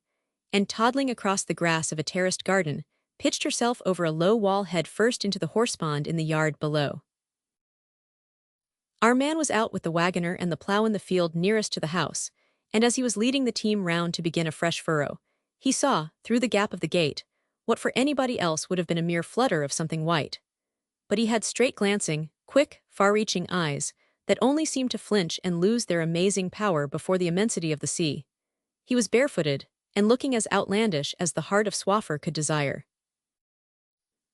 and toddling across the grass of a terraced garden, pitched herself over a low wall head first into the horse pond in the yard below. Our man was out with the wagoner and the plow in the field nearest to the house, and as he was leading the team round to begin a fresh furrow, he saw, through the gap of the gate, what for anybody else would have been a mere flutter of something white. But he had straight-glancing, quick, far-reaching eyes that only seemed to flinch and lose their amazing power before the immensity of the sea. He was barefooted, and looking as outlandish as the heart of Swaffer could desire.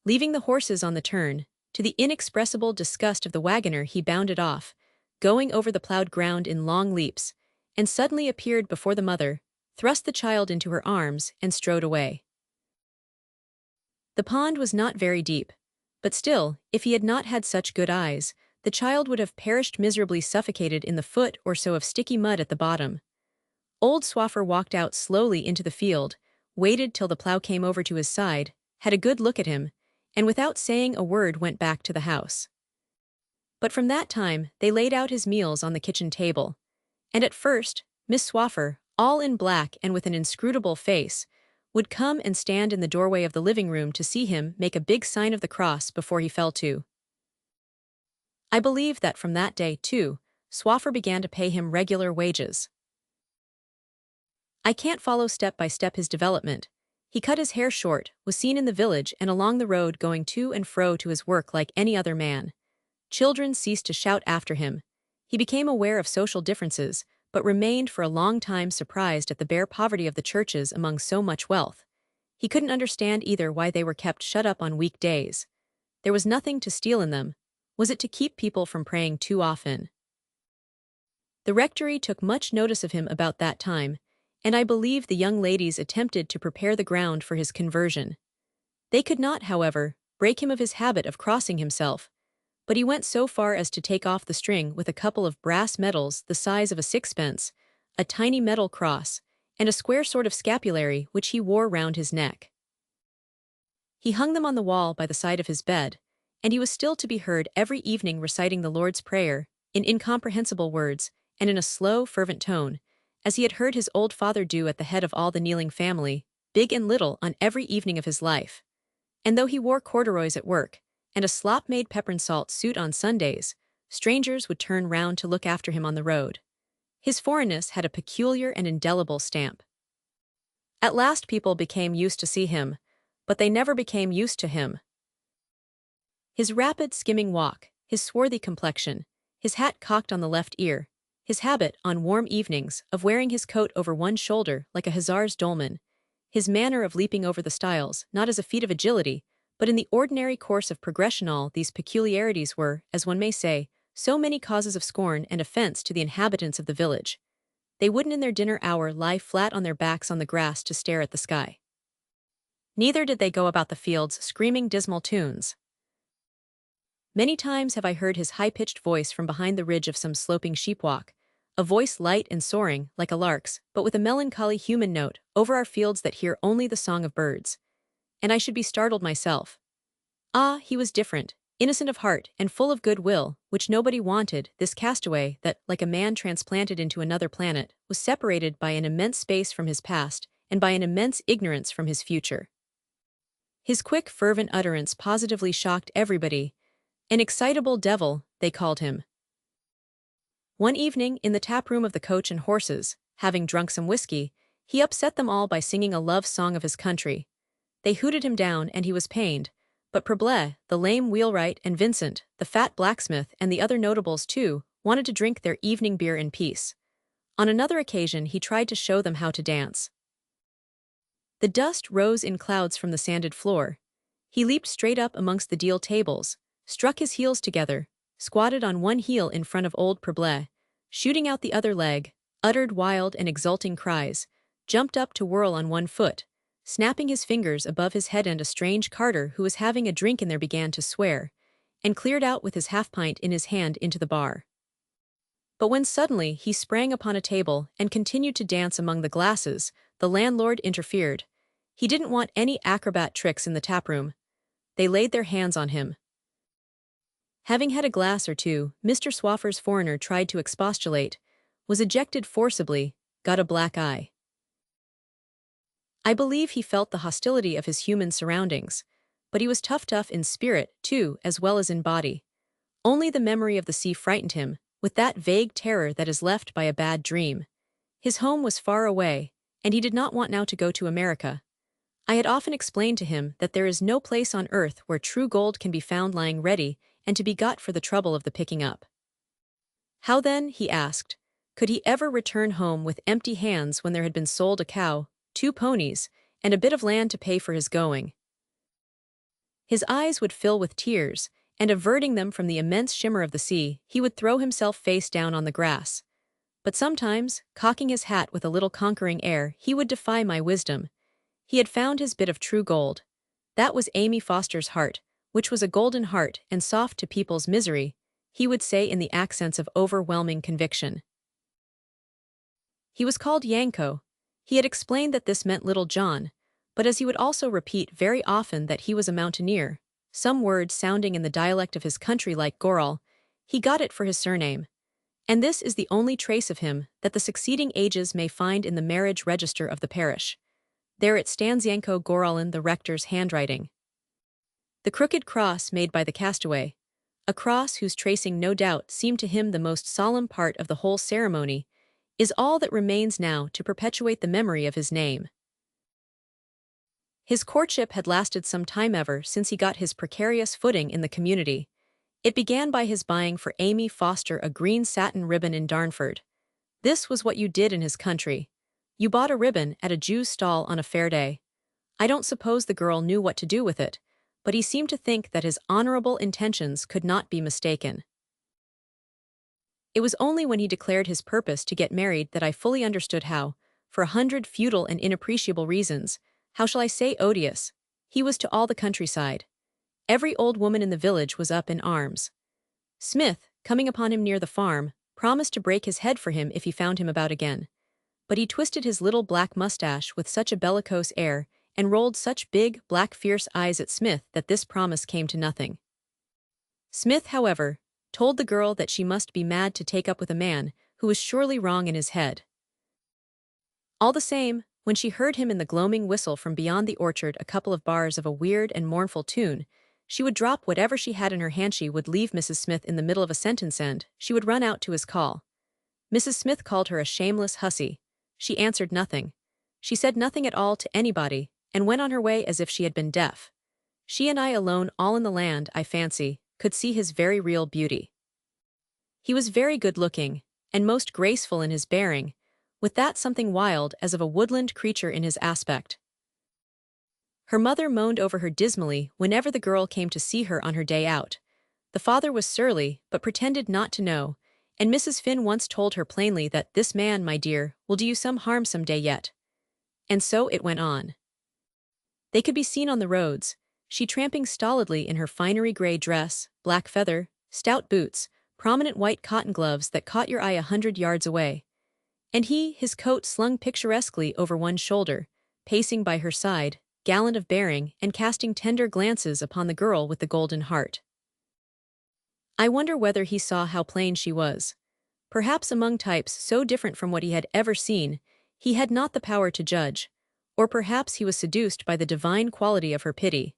Leaving the horses on the turn, to the inexpressible disgust of the wagoner he bounded off, going over the plowed ground in long leaps, and suddenly appeared before the mother, thrust the child into her arms, and strode away. The pond was not very deep, but still, if he had not had such good eyes, the child would have perished miserably suffocated in the foot or so of sticky mud at the bottom. Old Swaffer walked out slowly into the field, waited till the plow came over to his side, had a good look at him, and without saying a word went back to the house. But from that time they laid out his meals on the kitchen table, and at first, Miss Swaffer, all in black and with an inscrutable face, would come and stand in the doorway of the living room to see him make a big sign of the cross before he fell to. I believe that from that day, too, Swaffer began to pay him regular wages. I can't follow step by step his development. He cut his hair short, was seen in the village and along the road going to and fro to his work like any other man. Children ceased to shout after him. He became aware of social differences, but remained for a long time surprised at the bare poverty of the churches among so much wealth. He couldn't understand either why they were kept shut up on weekdays. There was nothing to steal in them. Was it to keep people from praying too often? The rectory took much notice of him about that time, and I believe the young ladies attempted to prepare the ground for his conversion. They could not, however, break him of his habit of crossing himself, but he went so far as to take off the string with a couple of brass medals the size of a sixpence, a tiny metal cross, and a square sort of scapulary which he wore round his neck. He hung them on the wall by the side of his bed, and he was still to be heard every evening reciting the Lord's Prayer, in incomprehensible words, and in a slow, fervent tone, as he had heard his old father do at the head of all the kneeling family, big and little, on every evening of his life. And though he wore corduroys at work, and a slop-made pepper-and-salt suit on Sundays, strangers would turn round to look after him on the road. His foreignness had a peculiar and indelible stamp. At last people became used to see him, but they never became used to him. His rapid, skimming walk, his swarthy complexion, his hat cocked on the left ear, his habit, on warm evenings, of wearing his coat over one shoulder like a hussar's dolman, his manner of leaping over the stiles, not as a feat of agility, but in the ordinary course of progression, all these peculiarities were, as one may say, so many causes of scorn and offense to the inhabitants of the village. They wouldn't in their dinner hour lie flat on their backs on the grass to stare at the sky. Neither did they go about the fields screaming dismal tunes. Many times have I heard his high-pitched voice from behind the ridge of some sloping sheepwalk, a voice light and soaring, like a lark's, but with a melancholy human note, over our fields that hear only the song of birds. And I should be startled myself. Ah, he was different, innocent of heart, and full of good will, which nobody wanted, this castaway that, like a man transplanted into another planet, was separated by an immense space from his past, and by an immense ignorance from his future. His quick, fervent utterance positively shocked everybody. An excitable devil, they called him. One evening, in the tap-room of the Coach and Horses, having drunk some whiskey, he upset them all by singing a love song of his country. They hooted him down, and he was pained, but Preble, the lame wheelwright, and Vincent, the fat blacksmith, and the other notables too, wanted to drink their evening beer in peace. On another occasion he tried to show them how to dance. The dust rose in clouds from the sanded floor. He leaped straight up amongst the deal tables, struck his heels together, squatted on one heel in front of old Preble, shooting out the other leg, uttered wild and exulting cries, jumped up to whirl on one foot, snapping his fingers above his head, and a strange carter who was having a drink in there began to swear, and cleared out with his half-pint in his hand into the bar. But when suddenly he sprang upon a table and continued to dance among the glasses, the landlord interfered. He didn't want any acrobat tricks in the taproom. they laid their hands on him. Having had a glass or two, Mr. Swaffer's foreigner tried to expostulate, was ejected forcibly, got a black eye. I believe he felt the hostility of his human surroundings, but he was tough in spirit, too, as well as in body. Only the memory of the sea frightened him, with that vague terror that is left by a bad dream. His home was far away, and he did not want now to go to America. I had often explained to him that there is no place on earth where true gold can be found lying ready and to be got for the trouble of the picking up. How then, he asked, could he ever return home with empty hands when there had been sold a cow, 2 ponies, and a bit of land to pay for his going? His eyes would fill with tears, and averting them from the immense shimmer of the sea, he would throw himself face down on the grass. But sometimes, cocking his hat with a little conquering air, he would defy my wisdom. He had found his bit of true gold. That was Amy Foster's heart, which was a golden heart and soft to people's misery, he would say in the accents of overwhelming conviction. He was called Yanko. He had explained that this meant Little John, but as he would also repeat very often that he was a mountaineer, some words sounding in the dialect of his country like Goral, he got it for his surname. And this is the only trace of him that the succeeding ages may find in the marriage register of the parish. There it stands, Yanko Goralin, the rector's handwriting. The crooked cross made by the castaway, a cross whose tracing no doubt seemed to him the most solemn part of the whole ceremony, is all that remains now to perpetuate the memory of his name. His courtship had lasted some time ever since he got his precarious footing in the community. It began by his buying for Amy Foster a green satin ribbon in Darnford. This was what you did in his country. You bought a ribbon at a Jew's stall on a fair day. I don't suppose the girl knew what to do with it, but he seemed to think that his honorable intentions could not be mistaken. It was only when he declared his purpose to get married that I fully understood how, for 100 futile and inappreciable reasons, how shall I say odious, he was to all the countryside. Every old woman in the village was up in arms. Smith, coming upon him near the farm, promised to break his head for him if he found him about again. But he twisted his little black mustache with such a bellicose air and rolled such big, black fierce eyes at Smith that this promise came to nothing. Smith, however, told the girl that she must be mad to take up with a man who was surely wrong in his head. All the same, when she heard him in the gloaming whistle from beyond the orchard a couple of bars of a weird and mournful tune, she would drop whatever she had in her hand. She would leave Mrs. Smith in the middle of a sentence and she would run out to his call. Mrs. Smith called her a shameless hussy. She answered nothing. She said nothing at all to anybody, and went on her way as if she had been deaf. She and I alone, all in the land, I fancy, could see his very real beauty. He was very good-looking, and most graceful in his bearing, with that something wild as of a woodland creature in his aspect. Her mother moaned over her dismally whenever the girl came to see her on her day out. The father was surly, but pretended not to know, and Mrs. Finn once told her plainly that this man, my dear, will do you some harm some day yet. And so it went on. They could be seen on the roads, she tramping stolidly in her finery gray dress, black feather, stout boots, prominent white cotton gloves that caught your eye 100 yards away. And he, his coat slung picturesquely over one shoulder, pacing by her side, gallant of bearing and casting tender glances upon the girl with the golden heart. I wonder whether he saw how plain she was. Perhaps among types so different from what he had ever seen, he had not the power to judge, or perhaps he was seduced by the divine quality of her pity.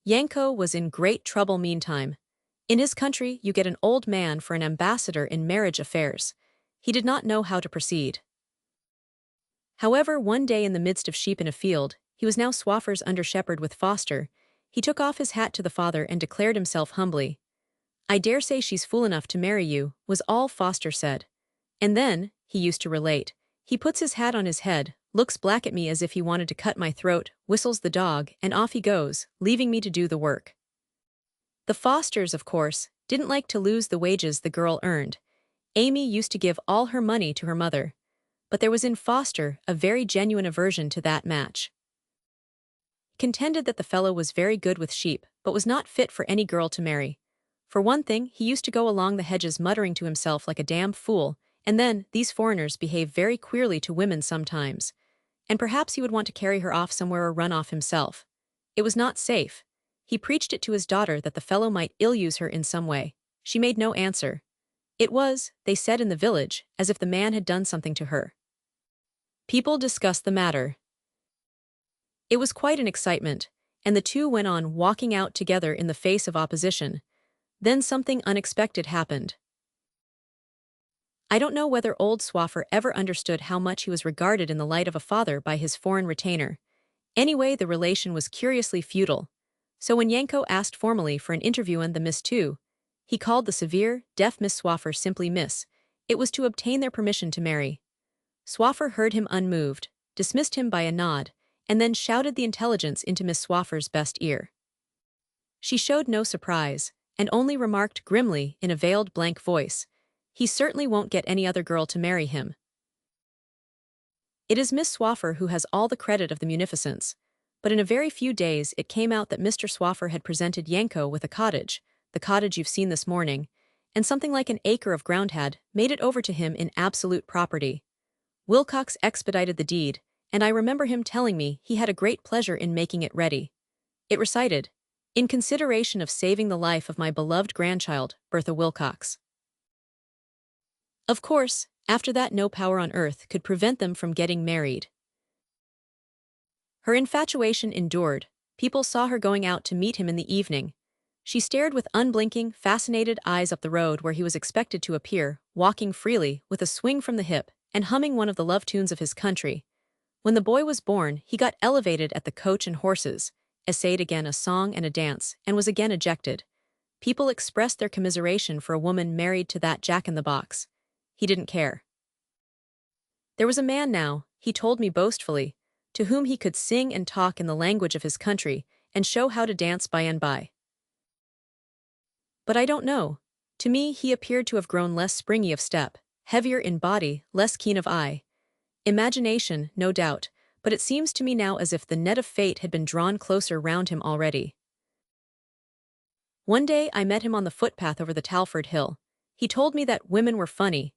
Yanko was in great trouble meantime. In his country you get an old man for an ambassador in marriage affairs. He did not know how to proceed. However, one day in the midst of sheep in a field, he was now Swaffer's under-shepherd with Foster, he took off his hat to the father and declared himself humbly. I dare say she's fool enough to marry you, was all Foster said. And then, he used to relate, he puts his hat on his head, looks black at me as if he wanted to cut my throat, whistles the dog, and off he goes, leaving me to do the work. The Fosters, of course, didn't like to lose the wages the girl earned. Amy used to give all her money to her mother. But there was in Foster a very genuine aversion to that match. He contended that the fellow was very good with sheep, but was not fit for any girl to marry. For one thing, he used to go along the hedges muttering to himself like a damned fool, and then, these foreigners behave very queerly to women sometimes, and perhaps he would want to carry her off somewhere or run off himself. It was not safe. He preached it to his daughter that the fellow might ill-use her in some way. She made no answer. It was, they said in the village, as if the man had done something to her. People discussed the matter. It was quite an excitement, and the two went on walking out together in the face of opposition. Then something unexpected happened. I don't know whether old Swaffer ever understood how much he was regarded in the light of a father by his foreign retainer. Anyway, the relation was curiously feudal. So when Yanko asked formally for an interview and the Miss too, he called the severe, deaf Miss Swaffer simply Miss. It was to obtain their permission to marry. Swaffer heard him unmoved, dismissed him by a nod, and then shouted the intelligence into Miss Swaffer's best ear. She showed no surprise, and only remarked grimly in a veiled blank voice, "He certainly won't get any other girl to marry him." It is Miss Swaffer who has all the credit of the munificence, but in a very few days it came out that Mr. Swaffer had presented Yanko with a cottage, the cottage you've seen this morning, and something like an acre of ground had made it over to him in absolute property. Wilcox expedited the deed, and I remember him telling me he had a great pleasure in making it ready. It recited, "In consideration of saving the life of my beloved grandchild, Bertha Wilcox." Of course, after that no power on earth could prevent them from getting married. Her infatuation endured. People saw her going out to meet him in the evening. She stared with unblinking, fascinated eyes up the road where he was expected to appear, walking freely, with a swing from the hip, and humming one of the love tunes of his country. When the boy was born, he got elevated at the Coach and Horses, essayed again a song and a dance, and was again ejected. People expressed their commiseration for a woman married to that jack-in-the-box. He didn't care. There was a man now, he told me boastfully, to whom he could sing and talk in the language of his country, and show how to dance by and by. But I don't know. To me he appeared to have grown less springy of step, heavier in body, less keen of eye. Imagination, no doubt, but it seems to me now as if the net of fate had been drawn closer round him already. One day I met him on the footpath over the Talford Hill. He told me that women were funny.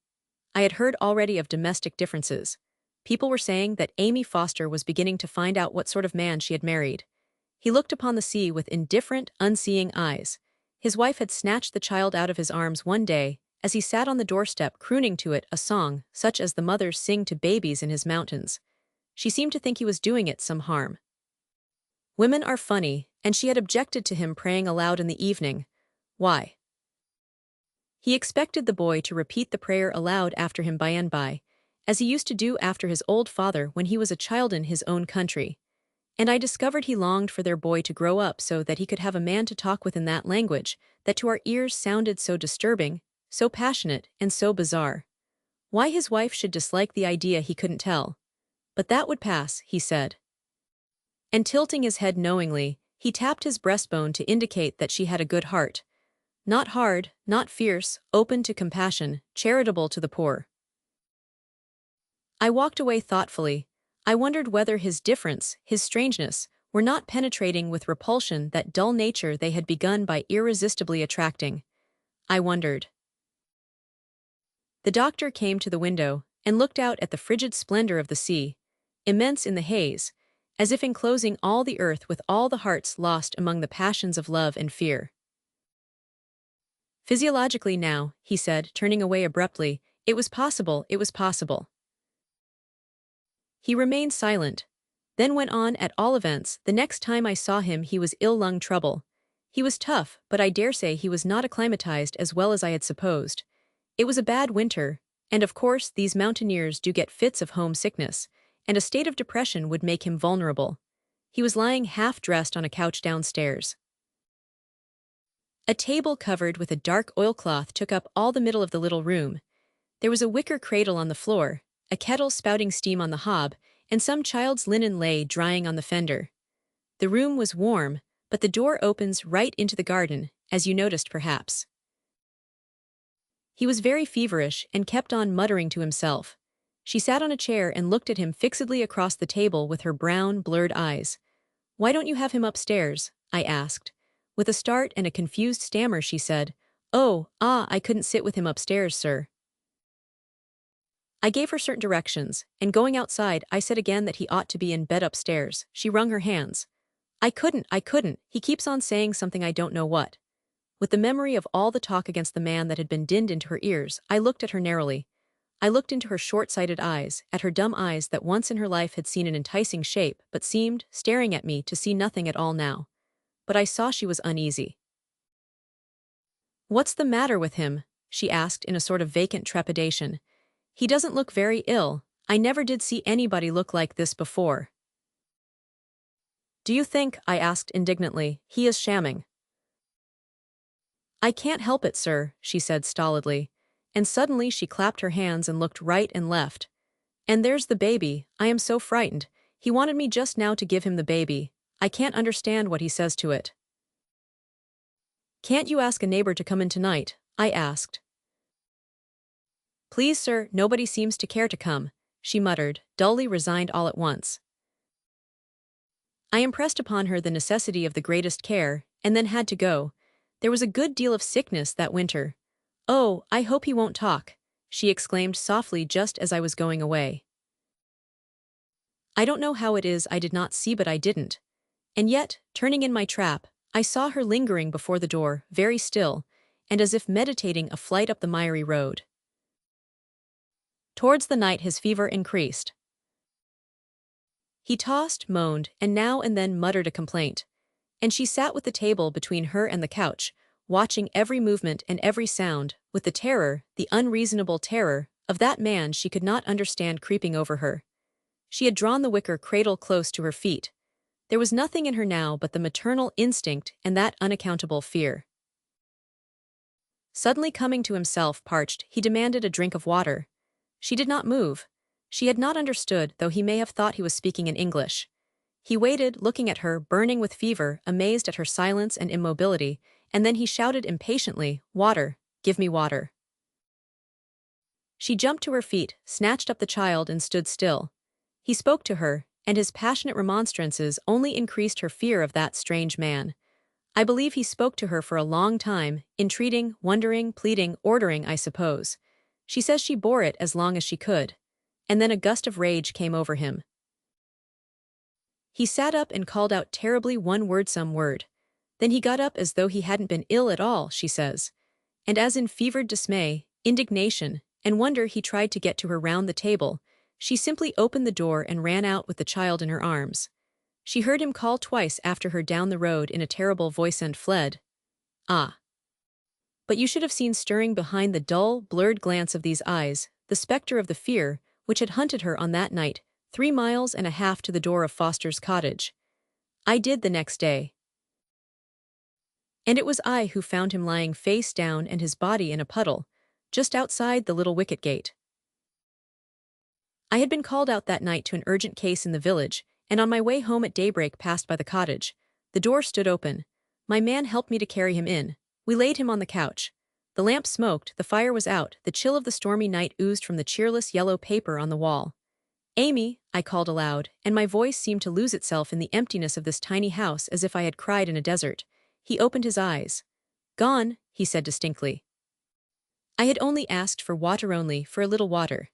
I had heard already of domestic differences. People were saying that Amy Foster was beginning to find out what sort of man she had married. He looked upon the sea with indifferent, unseeing eyes. His wife had snatched the child out of his arms one day, as he sat on the doorstep crooning to it a song such as the mothers sing to babies in his mountains. She seemed to think he was doing it some harm. Women are funny, and she had objected to him praying aloud in the evening. Why? He expected the boy to repeat the prayer aloud after him by and by, as he used to do after his old father when he was a child in his own country. And I discovered he longed for their boy to grow up so that he could have a man to talk with in that language that to our ears sounded so disturbing, so passionate, and so bizarre. Why his wife should dislike the idea he couldn't tell. But that would pass, he said. And tilting his head knowingly, he tapped his breastbone to indicate that she had a good heart. Not hard, not fierce, open to compassion, charitable to the poor. I walked away thoughtfully. I wondered whether his difference, his strangeness, were not penetrating with repulsion that dull nature they had begun by irresistibly attracting. I wondered. The doctor came to the window and looked out at the frigid splendor of the sea, immense in the haze, as if enclosing all the earth with all the hearts lost among the passions of love and fear. Physiologically now, he said, turning away abruptly, it was possible, it was possible. He remained silent, then went on, at all events, the next time I saw him he was ill lung trouble. He was tough, but I dare say he was not acclimatized as well as I had supposed. It was a bad winter, and of course these mountaineers do get fits of homesickness, and a state of depression would make him vulnerable. He was lying half-dressed on a couch downstairs. A table covered with a dark oilcloth took up all the middle of the little room. There was a wicker cradle on the floor, a kettle spouting steam on the hob, and some child's linen lay drying on the fender. The room was warm, but the door opens right into the garden, as you noticed perhaps. He was very feverish and kept on muttering to himself. She sat on a chair and looked at him fixedly across the table with her brown, blurred eyes. "Why don't you have him upstairs?" I asked. With a start and a confused stammer she said, I couldn't sit with him upstairs, sir." I gave her certain directions, and going outside I said again that he ought to be in bed upstairs. She wrung her hands. I couldn't, he keeps on saying something I don't know what. With the memory of all the talk against the man that had been dinned into her ears, I looked at her narrowly. I looked into her short-sighted eyes, at her dumb eyes that once in her life had seen an enticing shape but seemed, staring at me, to see nothing at all now. But I saw she was uneasy. "What's the matter with him?" she asked in a sort of vacant trepidation. "He doesn't look very ill. I never did see anybody look like this before." "Do you think," I asked indignantly, "he is shamming?" "I can't help it, sir," she said stolidly. And suddenly she clapped her hands and looked right and left. "And there's the baby. I am so frightened. He wanted me just now to give him the baby. I can't understand what he says to it." "Can't you ask a neighbor to come in tonight?" I asked. "Please, sir, nobody seems to care to come," she muttered, dully resigned all at once. I impressed upon her the necessity of the greatest care, and then had to go. There was a good deal of sickness that winter. "Oh, I hope he won't talk," she exclaimed softly just as I was going away. I don't know how it is I did not see, but I didn't. And yet, turning in my trap, I saw her lingering before the door, very still, and as if meditating a flight up the miry road. Towards the night his fever increased. He tossed, moaned, and now and then muttered a complaint. And she sat with the table between her and the couch, watching every movement and every sound, with the terror, the unreasonable terror, of that man she could not understand creeping over her. She had drawn the wicker cradle close to her feet. There was nothing in her now but the maternal instinct and that unaccountable fear. Suddenly coming to himself, parched, he demanded a drink of water. She did not move. She had not understood, though he may have thought he was speaking in English. He waited, looking at her, burning with fever, amazed at her silence and immobility, and then he shouted impatiently, "Water, give me water." She jumped to her feet, snatched up the child and stood still. He spoke to her, and his passionate remonstrances only increased her fear of that strange man. I believe he spoke to her for a long time, entreating, wondering, pleading, ordering, I suppose. She says she bore it as long as she could. And then a gust of rage came over him. He sat up and called out terribly one word, some word. Then he got up as though he hadn't been ill at all, she says. And as in fevered dismay, indignation, and wonder he tried to get to her round the table, she simply opened the door and ran out with the child in her arms. She heard him call twice after her down the road in a terrible voice and fled. Ah! But you should have seen stirring behind the dull, blurred glance of these eyes, the spectre of the fear which had hunted her on that night, 3 miles and a half to the door of Foster's cottage. I did the next day. And it was I who found him lying face down and his body in a puddle, just outside the little wicket gate. I had been called out that night to an urgent case in the village, and on my way home at daybreak passed by the cottage. The door stood open. My man helped me to carry him in. We laid him on the couch. The lamp smoked, the fire was out, the chill of the stormy night oozed from the cheerless yellow paper on the wall. "Amy," I called aloud, and my voice seemed to lose itself in the emptiness of this tiny house as if I had cried in a desert. He opened his eyes. "Gone," he said distinctly. I had only asked for water, only for a little water.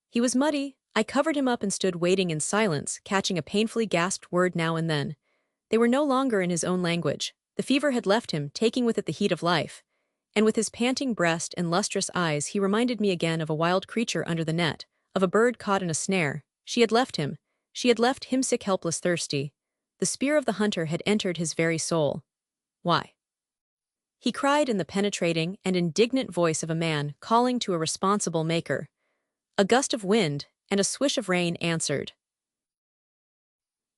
He was muddy. I covered him up and stood waiting in silence, catching a painfully gasped word now and then. They were no longer in his own language. The fever had left him, taking with it the heat of life. And with his panting breast and lustrous eyes he reminded me again of a wild creature under the net, of a bird caught in a snare. She had left him. She had left him sick, helpless, thirsty. The spear of the hunter had entered his very soul. Why? He cried in the penetrating and indignant voice of a man calling to a responsible maker. A gust of wind and a swish of rain answered.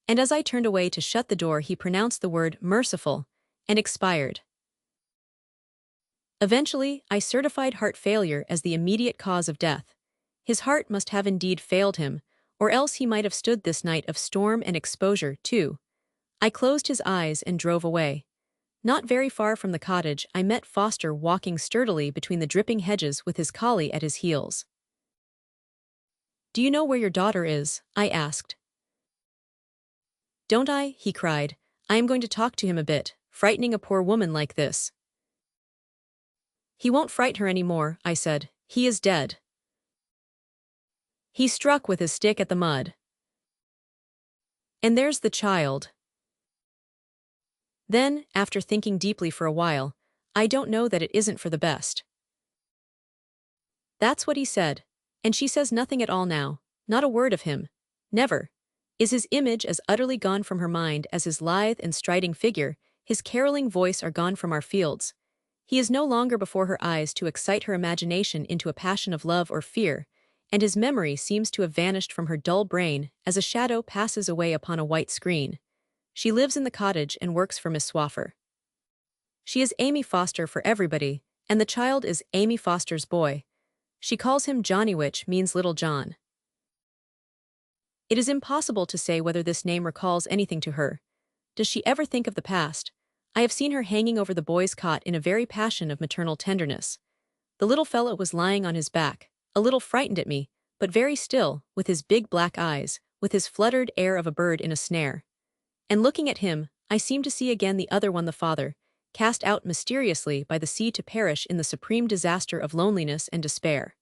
And as I turned away to shut the door he pronounced the word "merciful," and expired. Eventually, I certified heart failure as the immediate cause of death. His heart must have indeed failed him, or else he might have stood this night of storm and exposure, too. I closed his eyes and drove away. Not very far from the cottage, I met Foster walking sturdily between the dripping hedges with his collie at his heels. "Do you know where your daughter is?" I asked. "Don't I?" he cried. "I am going to talk to him a bit, frightening a poor woman like this." "He won't fright her any more," I said. "He is dead." He struck with his stick at the mud. And there's the child. Then, after thinking deeply for a while, I don't know that it isn't for the best. That's what he said. And she says nothing at all now, not a word of him. Never. Is his image as utterly gone from her mind as his lithe and striding figure, his caroling voice are gone from our fields? He is no longer before her eyes to excite her imagination into a passion of love or fear, and his memory seems to have vanished from her dull brain as a shadow passes away upon a white screen. She lives in the cottage and works for Miss Swaffer. She is Amy Foster for everybody, and the child is Amy Foster's boy. She calls him Johnny, which means Little John. It is impossible to say whether this name recalls anything to her. Does she ever think of the past? I have seen her hanging over the boy's cot in a very passion of maternal tenderness. The little fellow was lying on his back, a little frightened at me, but very still, with his big black eyes, with his fluttered air of a bird in a snare. And looking at him, I seem to see again the other one, the father, cast out mysteriously by the sea to perish in the supreme disaster of loneliness and despair.